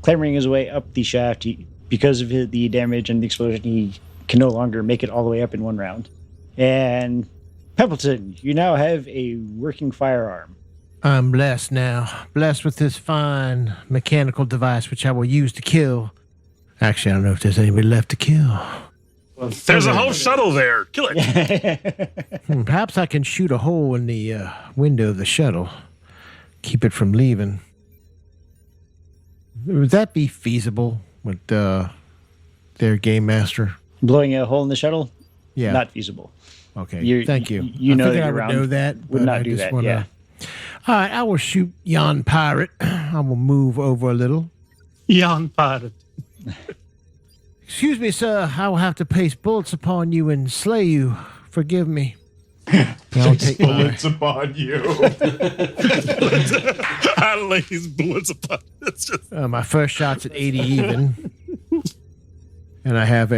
clambering his way up the shaft. Because of the damage and the explosion, he can no longer make it all the way up in one round. And Peppleton, you now have a working firearm. I'm blessed now. Blessed with this fine mechanical device, which I will use to kill. Actually, I don't know if there's anybody left to kill. Well, there's a whole shuttle there. Kill it. Perhaps I can shoot a hole in the window of the shuttle. Keep it from leaving. Would that be feasible with their game master? Blowing a hole in the shuttle? Yeah. Not feasible. Okay. Thank you. You know I that I you're would around. know that. Would but not I do just that, wanna- yeah. All right, I will shoot yon pirate. I will move over a little. Yon pirate. Excuse me, sir. I will have to paste bullets upon you and slay you. Forgive me. I'll take my, Bullets upon you. I lay his bullets upon. It's just my first shot's at 80 even. And I have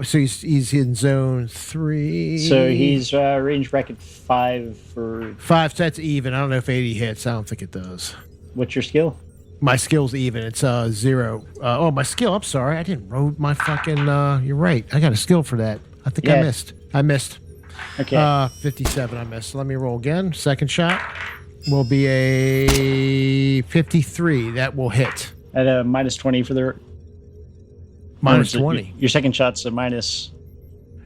so he's in zone 3. So he's range bracket 5 for... 5 sets even. I don't know if 80 hits. I don't think it does. What's your skill? My skill's even. It's 0. My skill. I'm sorry. I didn't roll my fucking... you're right. I got a skill for that. I think I missed. Okay. 57. I missed. Let me roll again. Second shot will be a 53. That will hit. At a minus 20 for the... Minus 20. Your second shot's a minus...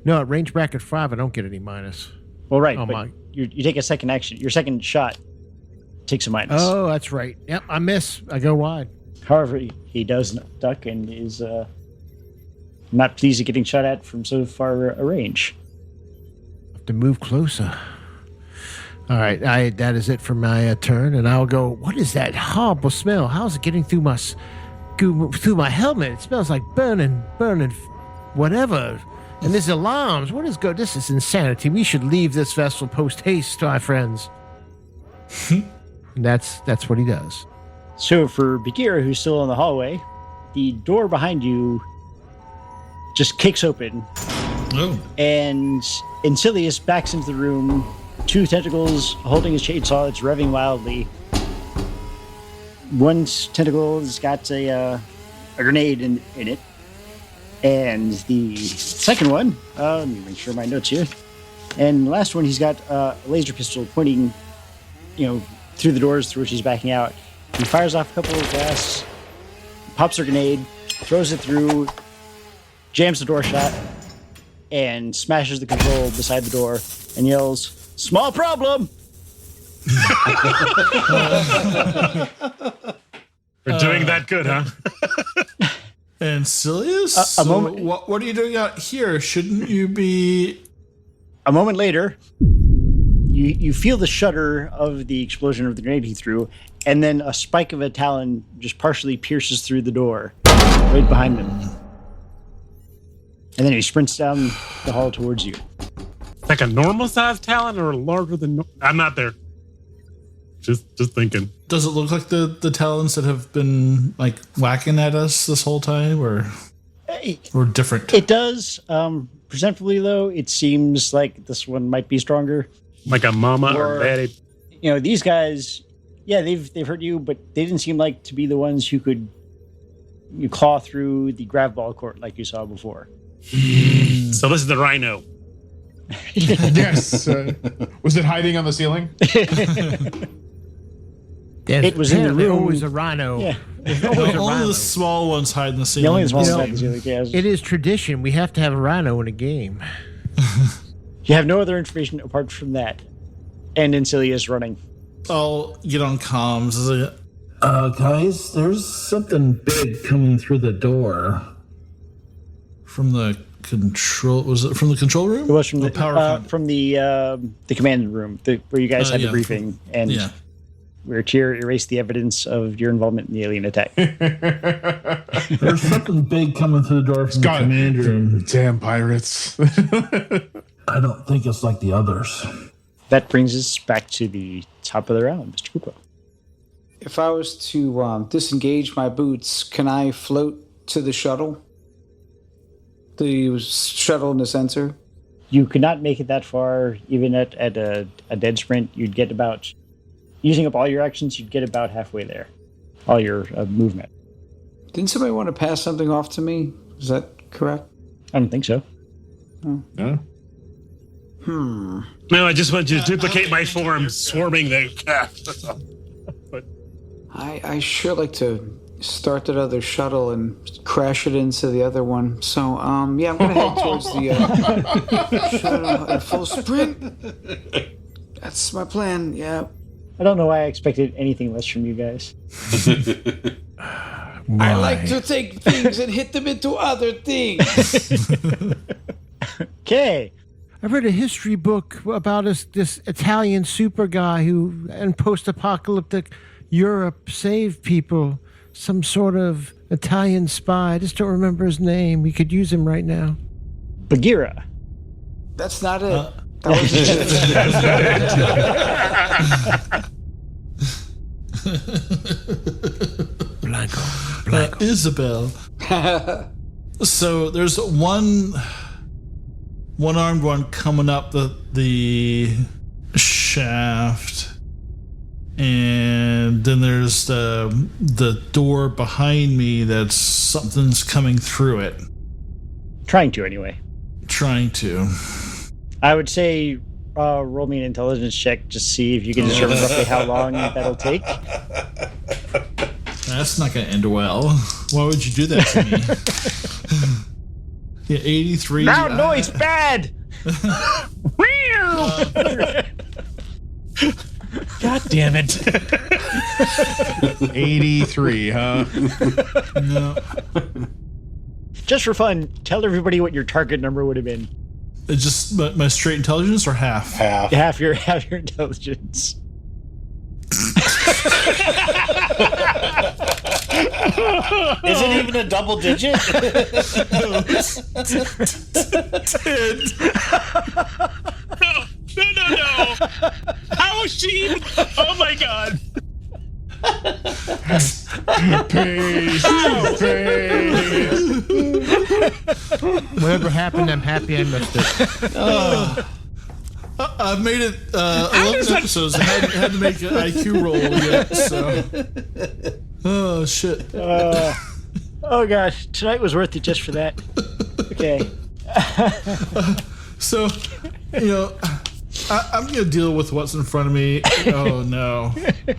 No, at range bracket 5, I don't get any minus. Well, right, Oh, but my. you take a second action. Your second shot takes a minus. Oh, that's right. Yep, I miss. I go wide. However, he does duck and is not pleased at getting shot at from so far a range. Have to move closer. All right, that is it for my turn, and I'll go. What is that horrible smell? How is it getting through my helmet? It smells like burning, whatever. And there's alarms. What is good? This is insanity. We should leave this vessel post haste, my friends. And that's what he does. So for Bagheera, who's still in the hallway, the door behind you just kicks open. Oh. And Incilius backs into the room, 2 tentacles holding his chainsaw. It's revving wildly. One tentacle has got a grenade in it. And the second one, let me make sure my notes here. And the last one, he's got a laser pistol pointing, through the doors through which he's backing out. He fires off a couple of blasts, pops a grenade, throws it through, jams the door shut, and smashes the control beside the door and yells, "Small problem!" we're doing that good, huh? And Silius? A moment. What are you doing out here? Shouldn't you be... A moment later, you feel the shudder of the explosion of the grenade he threw, and then a spike of a talon just partially pierces through the door right behind him. And then he sprints down the hall towards you. Like a normal sized talon or larger than... I'm not there. Just thinking. Does it look like the talons that have been like whacking at us this whole time, or different? It does. Presentfully, though, it seems like this one might be stronger. Like a mama or daddy. These guys, yeah, they've hurt you, but they didn't seem like to be the ones who could claw through the grav ball court like you saw before. So this is the rhino. Yes. Was it hiding on the ceiling? It was in the apparently room. always a rhino. Yeah. There's always a Only rhino. the small ones hide in the ceiling. The only small You know, ones. It is tradition. We have to have a rhino in a game. You have no other information apart from that. And Incilius running. I'll get on comms. Guys, there's something big coming through the door. From the control, was it from the control room? It was from the power. from the command room where you guys had the yeah. briefing, and Yeah. we're to erase the evidence of your involvement in the alien attack. There's something big coming through the door from the command room. Damn pirates. I don't think it's like the others. That brings us back to the top of the round, Mr. Cooper. If I was to disengage my boots, can I float to the shuttle? The shuttle and the sensor? You could not make it that far, even at a dead sprint. You'd get about, using up all your actions, you'd get about halfway there. All your movement. Didn't somebody want to pass something off to me? Is that correct? I don't think so. No? No, I just want you to duplicate my form, swarming the craft. That's all. But I sure like to start that other shuttle and crash it into the other one. So, yeah, I'm going to head towards the shuttle at full sprint. That's my plan, yeah. I don't know why I expected anything less from you guys. I like to take things and hit them into other things. Okay. I read a history book about this Italian super guy who, in post-apocalyptic Europe, saved people. Some sort of Italian spy. I just don't remember his name. We could use him right now. Bagheera. That's not it. That was Blanco. Isabel. So there's one armed one coming up the shaft, and then there's the door behind me that's something's coming through it. Trying to, anyway. Trying to. I would say roll me an intelligence check to see if you can determine roughly how long that'll take. That's not going to end well. Why would you do that to me? Yeah, 83. Loud noise, bad! God damn it. 83, huh? No. Just for fun, tell everybody what your target number would have been. It's just my straight intelligence or half? Half. Half your intelligence. Is it even a double digit? No. How is she even? Oh my god. Peace. Whatever happened, I'm happy I missed it. I've made it 11 episodes. I had to make an IQ roll yet, so. Oh, shit. Oh gosh, tonight was worth it just for that. Okay. So, I'm going to deal with what's in front of me. Oh, no.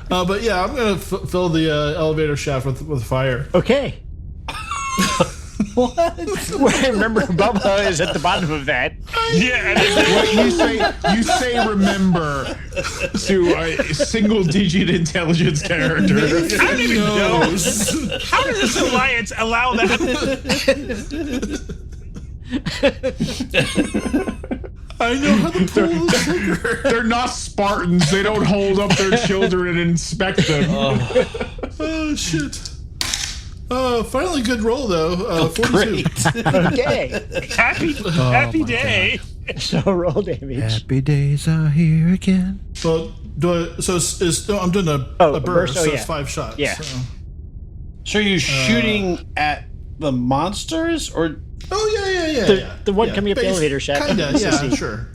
But yeah, I'm going to fill the elevator shaft with fire. Okay. What? Remember, Bubba is at the bottom of that. Yeah. What you say remember to a single-digit intelligence character. I don't even know. How does this alliance allow that? I know how to pull the trigger. They're not Spartans. They don't hold up their children and inspect them. Oh, shit. Finally good roll, though. 42. Okay. Happy day. So roll damage. Happy days are here again. Well, I'm doing a burst, oh, so yeah. it's 5 shots. Yeah. So you're shooting at the monsters, or Oh, yeah. The one coming up the elevator shaft. Kinda, yeah, sure.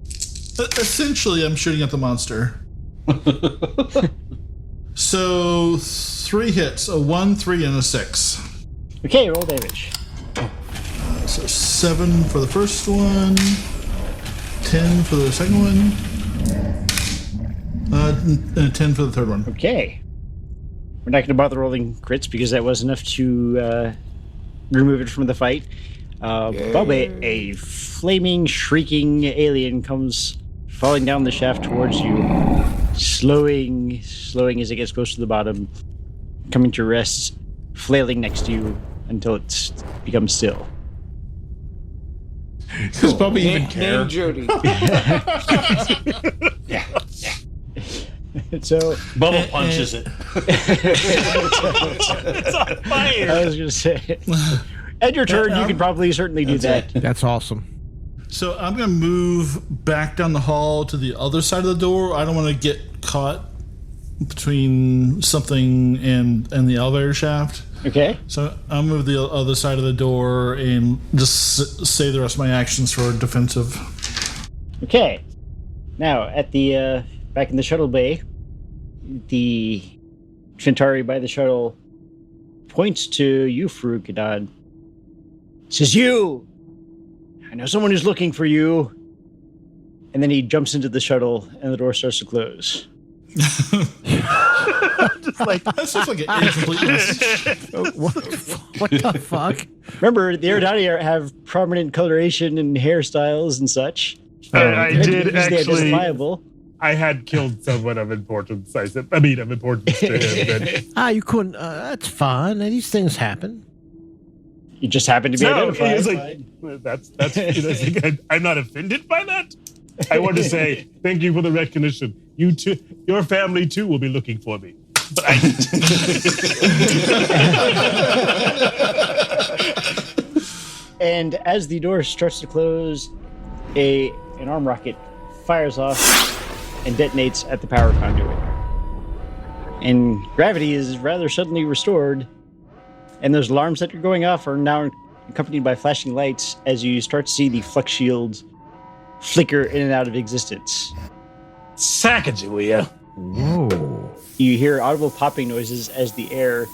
Essentially, I'm shooting at the monster. So, 3 hits, a 1, 3, and a 6. Okay, roll damage. So 7 for the first one, 10 for the second one, and 10 for the third one. Okay. We're not going to bother rolling crits because that was enough to remove it from the fight. But a flaming, shrieking alien comes falling down the shaft towards you, slowing as it gets close to the bottom, coming to rest, flailing next to you until it becomes still. Does Bubba even care? Name Jody. Yeah. So Bubba punches it. It's on fire. I was going to say, at your turn, you could probably certainly do that. That's awesome. So I'm going to move back down the hall to the other side of the door. I don't want to get caught between something and the elevator shaft. Okay. So I'll move the other side of the door and just say the rest of my actions for defensive. Okay. Now, at the back in the shuttle bay, the Phentari by the shuttle points to you, Farooq Idan. Says, "You! I know someone who's looking for you." And then he jumps into the shuttle, and the door starts to close. Just like that's just like an incomplete message. What the fuck? Remember, the Eridani have prominent coloration and hairstyles and such. I did Easily actually. identifiable. I had killed someone of importance. Of importance to him. But You couldn't. That's fine. These things happen. You just happen to be no, identified. it's like that's. I'm not offended by that. I want to say thank you for the recognition. You too, your family too, will be looking for me. But And as the door starts to close, an arm rocket fires off and detonates at the power conduit. And gravity is rather suddenly restored, and those alarms that are going off are now accompanied by flashing lights as you start to see the flux shield flicker in and out of existence. Sacagawea. Whoa. You hear audible popping noises as the air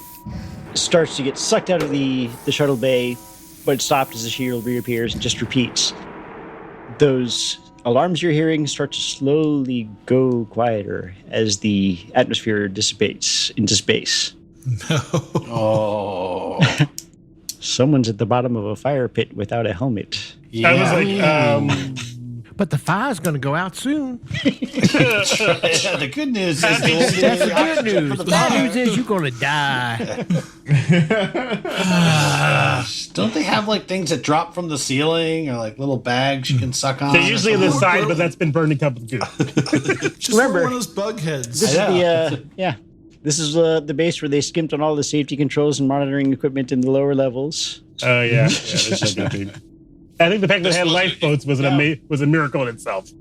starts to get sucked out of the shuttle bay, but it's stopped as the shield reappears and just repeats. Those alarms you're hearing start to slowly go quieter as the atmosphere dissipates into space. Oh. Someone's at the bottom of a fire pit without a helmet. Yeah. I was like, But the fire's going to go out soon. Yeah, the good news is That's the good news. The bad news is you're going to die. don't they have like things that drop from the ceiling or like little bags you can suck on? they're usually on the side, but that's been burned a couple of good. Just Remember, one of those bug heads. This is This is the base where they skimped on all the safety controls and monitoring equipment in the lower levels. Oh yeah, that's a good thing. I think the fact that it had lifeboats was was a miracle in itself.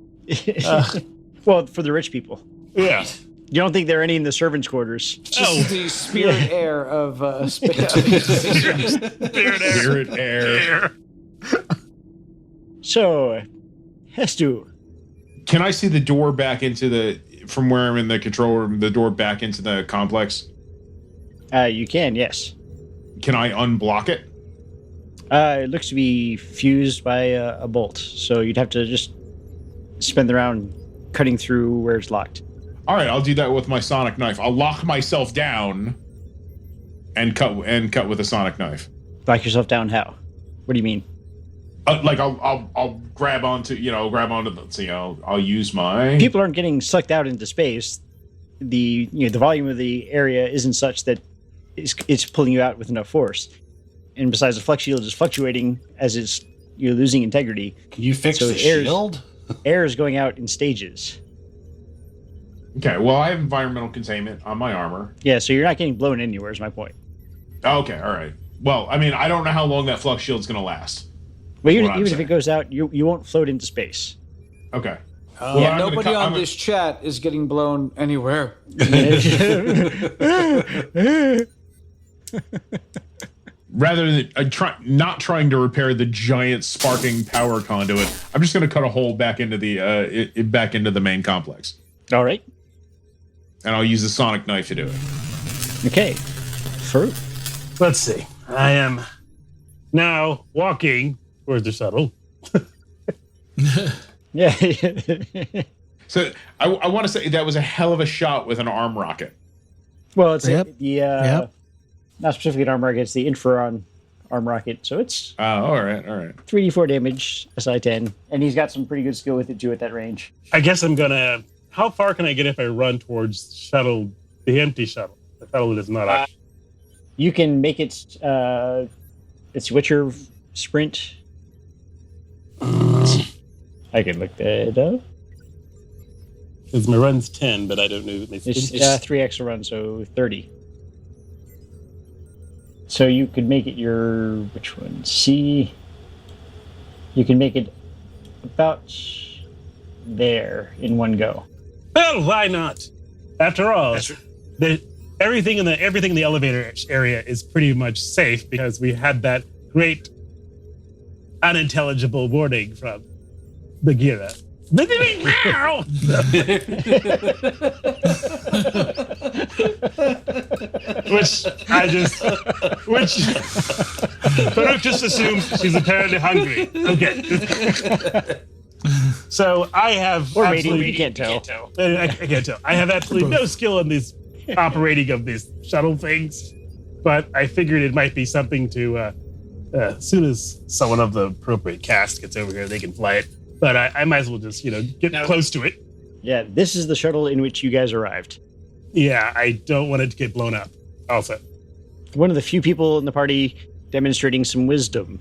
Well, for the rich people. Yeah. You don't think there are any in the servants' quarters? Just the spirit air of space. Spirit air. So, Hestu. Can I see the door back into from where I'm in the control room, the door back into the complex? You can, yes. Can I unblock it? It looks to be fused by a bolt, so you'd have to just spend the round cutting through where it's locked. All right, I'll do that with my sonic knife. I'll lock myself down and cut with a sonic knife. Lock yourself down how? What do you mean? Like I'll grab onto I'll use my People aren't getting sucked out into space. The volume of the area isn't such that it's pulling you out with enough force. And besides, the flux shield is fluctuating as you're losing integrity. You fixed the shield? Air is going out in stages. Okay, well, I have environmental containment on my armor. Yeah, so you're not getting blown anywhere is my point. Okay, all right. Well, I mean, I don't know how long that flux shield's going to last. Well, even if it goes out, you won't float into space. Okay. Yeah, nobody on this chat is getting blown anywhere. Rather than not trying to repair the giant sparking power conduit, I'm just going to cut a hole back into the main complex. All right. And I'll use the sonic knife to do it. Okay. Farooq. Let's see. I am now walking towards the shuttle. Yeah. So I want to say that was a hell of a shot with an arm rocket. Well, it's Yep. not specifically an arm rocket, it's the Infraron arm rocket. So it's Oh, all right. 3d4 damage, SI10. And he's got some pretty good skill with it too at that range. I guess I'm gonna. How far can I get if I run towards shuttle, the empty shuttle? The shuttle that is not ours. You can make it, it's Witcher sprint. I can look that up. Because my run's 10, but I don't know. It's 3x a run, so 30. So you could make it your, which one? C. You can make it about there in one go. Well, why not? After all, everything in the elevator area is pretty much safe because we had that great unintelligible warning from Bagheera. which Farooq just assumes she's apparently hungry. Okay. So I have Or maybe we can't tell. I can't tell. I have absolutely no skill in this operating of these shuttle things, but I figured it might be something to. As soon as someone of the appropriate caste gets over here, they can fly it. But I might as well just get close to it. Yeah, this is the shuttle in which you guys arrived. Yeah, I don't want it to get blown up. Also, One of the few people in the party demonstrating some wisdom.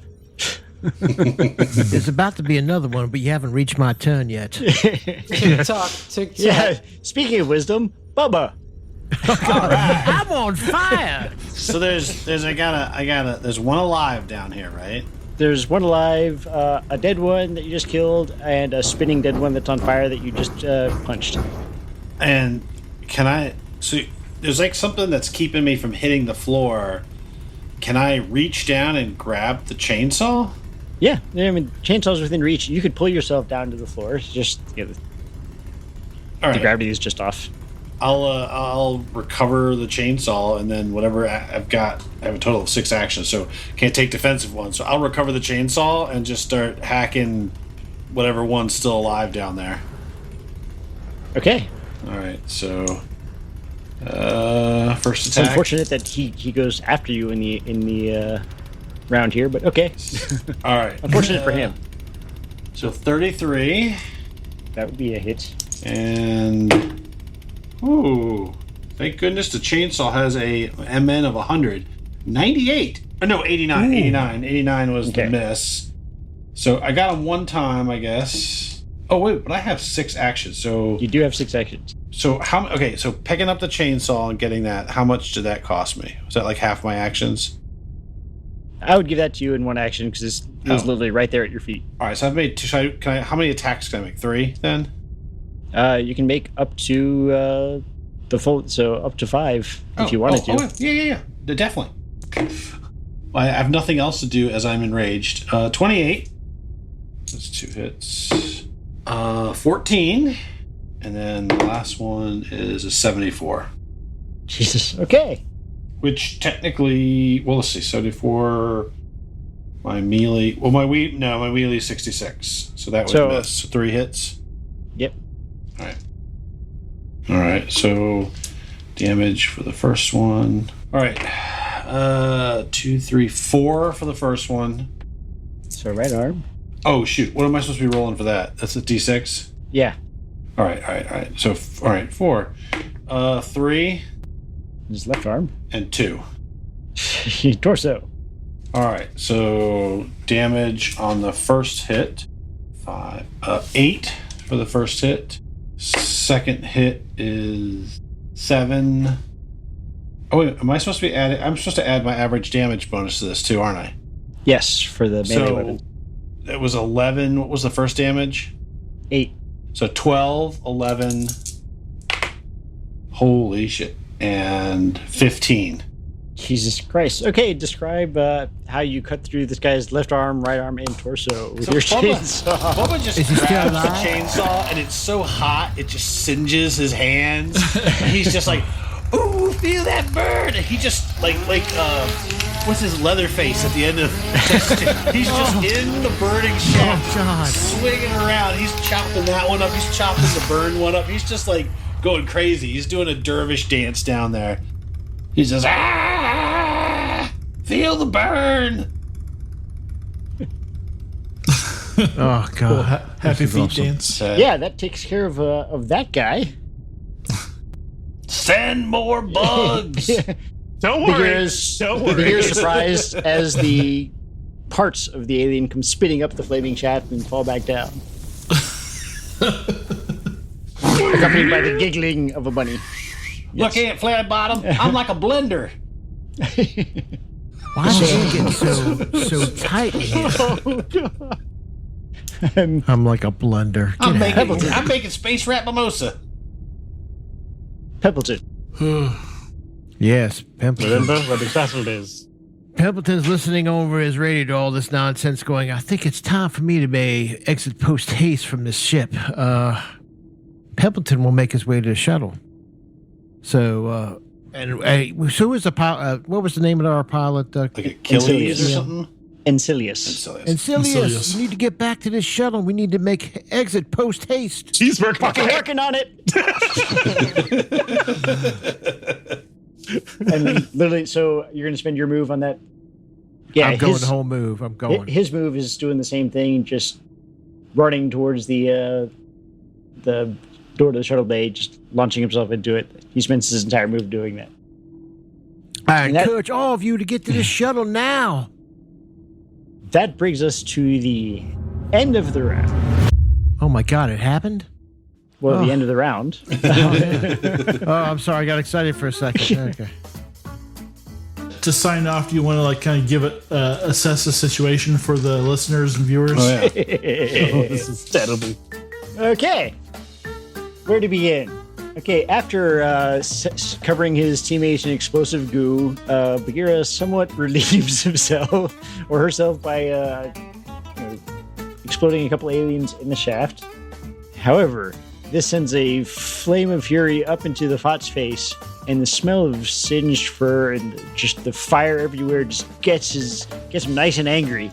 There's about to be another one, but you haven't reached my turn yet. Tick-tock, tick-tock. Yeah, speaking of wisdom, Bubba. I'm on fire. So there's one alive down here, right? There's one alive, a dead one that you just killed, and a spinning dead one that's on fire that you just punched. And so there's like something that's keeping me from hitting the floor. Can I reach down and grab the chainsaw? Yeah, I mean, chainsaw's within reach. You could pull yourself down to the floor. It's just All the right. gravity is just off. I'll recover the chainsaw, and then whatever I've got, I have a total of 6 actions, so can't take defensive ones. So I'll recover the chainsaw and just start hacking whatever one's still alive down there. Okay. All right, so first It's attack. unfortunate that he goes after you in the round here, but okay. All right, Unfortunate for him. so 33 That would be a hit. and ooh, thank goodness the chainsaw has a MN of 100. 98. Oh, no, 89. Ooh. 89 was Okay. the miss. So I got him one time, I guess. Oh wait, but I have 6 actions. So You do have 6 actions. how? Okay, so picking up the chainsaw and getting that. How much did that cost me? Was that like half my actions? I would give that to you in one action because it was literally right there at your feet. All right, so I've made 2. How many attacks can I make? 3 then. You can make up to the full, so up to 5 if you wanted to. Yeah, definitely. I have nothing else to do as I'm enraged. 28. That's 2 hits. 14, and then the last one is a 74. Jesus. Okay. Which technically, well, let's see, 74. My melee. Well, my melee is 66, so that would miss. So 3 hits. Yep. All right. So damage for the first one. All right. 2, 3, 4 for the first one. So right arm. Oh shoot! What am I supposed to be rolling for that? That's a D6. Yeah. All right. So 4. 3 His left arm. and 2. Torso. All right. So damage on the first hit. 8 for the first hit. Second hit is 7. Oh wait, am I supposed to be adding? I'm supposed to add my average damage bonus to this too, aren't I? Yes, for the melee So weapon. it was 11. What was the first damage? 8. So 12, 11. Holy shit. And 15. Jesus Christ. Okay, describe how you cut through this guy's left arm, right arm, and torso with your chainsaw. Bubba just Is he still grabs the alive? chainsaw, and it's so hot it just singes his hands. And he's just like, "Ooh, feel that burn!" And he just what's his leather face at the end of? He's just in the burning shaft, God. swinging around. He's chopping that one up. He's chopping the burn one up. He's just like going crazy. He's doing a dervish dance down there. He says, "Ah, feel the burn." Oh God! Happy feet awesome. dance. Yeah, that takes care of that guy. Send more bugs. Don't worry. Bagheera's surprised as the parts of the alien come spitting up the flaming shaft and fall back down. Accompanied by the giggling of a bunny. Look, Aunt Flat Bottom, I'm like a blender. Why is it getting so tight in here? Oh, God. I'm like a blunder. I'm making space rat mimosa. Peppleton. Yes, Pimpleton. Remember what the battle is. Pimpleton's listening over his radio to all this nonsense, going, "I think it's time for me to exit post haste from this ship." Pimpleton will make his way to the shuttle. So, who is the pilot? What was the name of our pilot? Like Achilles or something? Encilius. Encilius, you need to get back to this shuttle. We need to make exit post haste. He's working on it. And literally, so you're going to spend your move on that? Yeah, I'm going the whole move. I'm going. His move is doing the same thing, just running towards the door to the shuttle bay, just launching himself into it. He spends his entire move doing that. I encourage all of you to get to the shuttle now. That brings us to the end of the round. Oh my God, it happened? Well, the end of the round. Oh, I'm sorry. I got excited for a second. Okay. To sign off, do you want to like kind of give it assess the situation for the listeners and viewers? Oh, yeah. This is terrible. Okay. Where to begin? Okay, after covering his teammates in explosive goo, Bagheera somewhat relieves himself or herself by exploding a couple aliens in the shaft. However, this sends a flame of fury up into the Fott's face, and the smell of singed fur and just the fire everywhere just gets him nice and angry.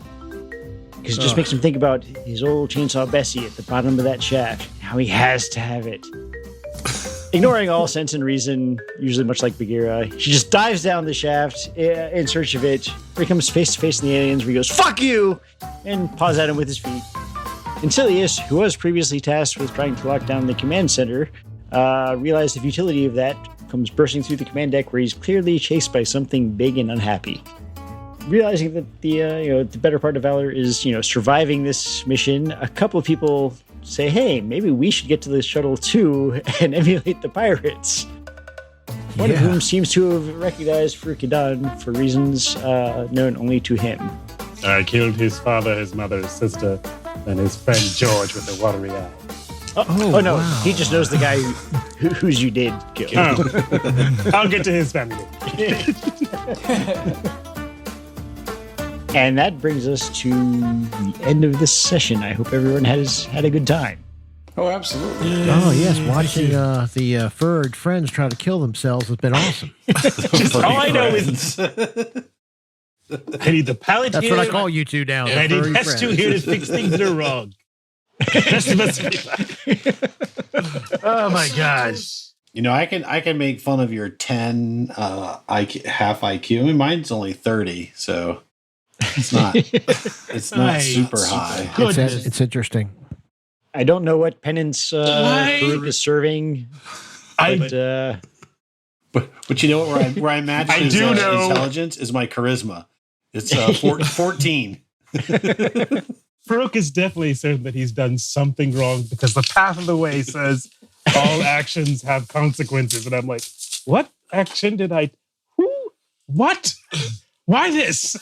Because it just makes him think about his old chainsaw Bessie at the bottom of that shaft, how he has to have it. Ignoring all sense and reason, usually much like Bagheera, she just dives down the shaft in search of it. He comes face to face in the aliens, where he goes, "Fuck you!" and paws at him with his feet. Encilius, who was previously tasked with trying to lock down the command center, realized the futility of that, comes bursting through the command deck, where he's clearly chased by something big and unhappy. Realizing that the better part of valor is surviving this mission, a couple of people say, "Hey, maybe we should get to the shuttle too and emulate the pirates." One of whom seems to have recognized Farooq Idan for reasons known only to him. I killed his father, his mother, his sister, and his friend George with the watery eye. Oh no, wow. He just knows the guy whose you did kill. Oh. I'll get to his family. And that brings us to the end of this session. I hope everyone had a good time. Oh, absolutely. Oh, yes. Watching the furred friends try to kill themselves has been awesome. All I know is I need the pallet That's here. what I call you two down. I need furry Hestu friends. here to fix things that are wrong. Hestu must be back. Oh my gosh. I can make fun of your 10 IQ, half IQ. I mean, mine's only 30, so it's not super high. It's interesting. I don't know what penance Farooq is serving, But you know what? Where I match his intelligence is my charisma. It's 14. Farooq is definitely certain that he's done something wrong because the path of the way says all actions have consequences. And I'm like, what action did I... Who? What? Why this?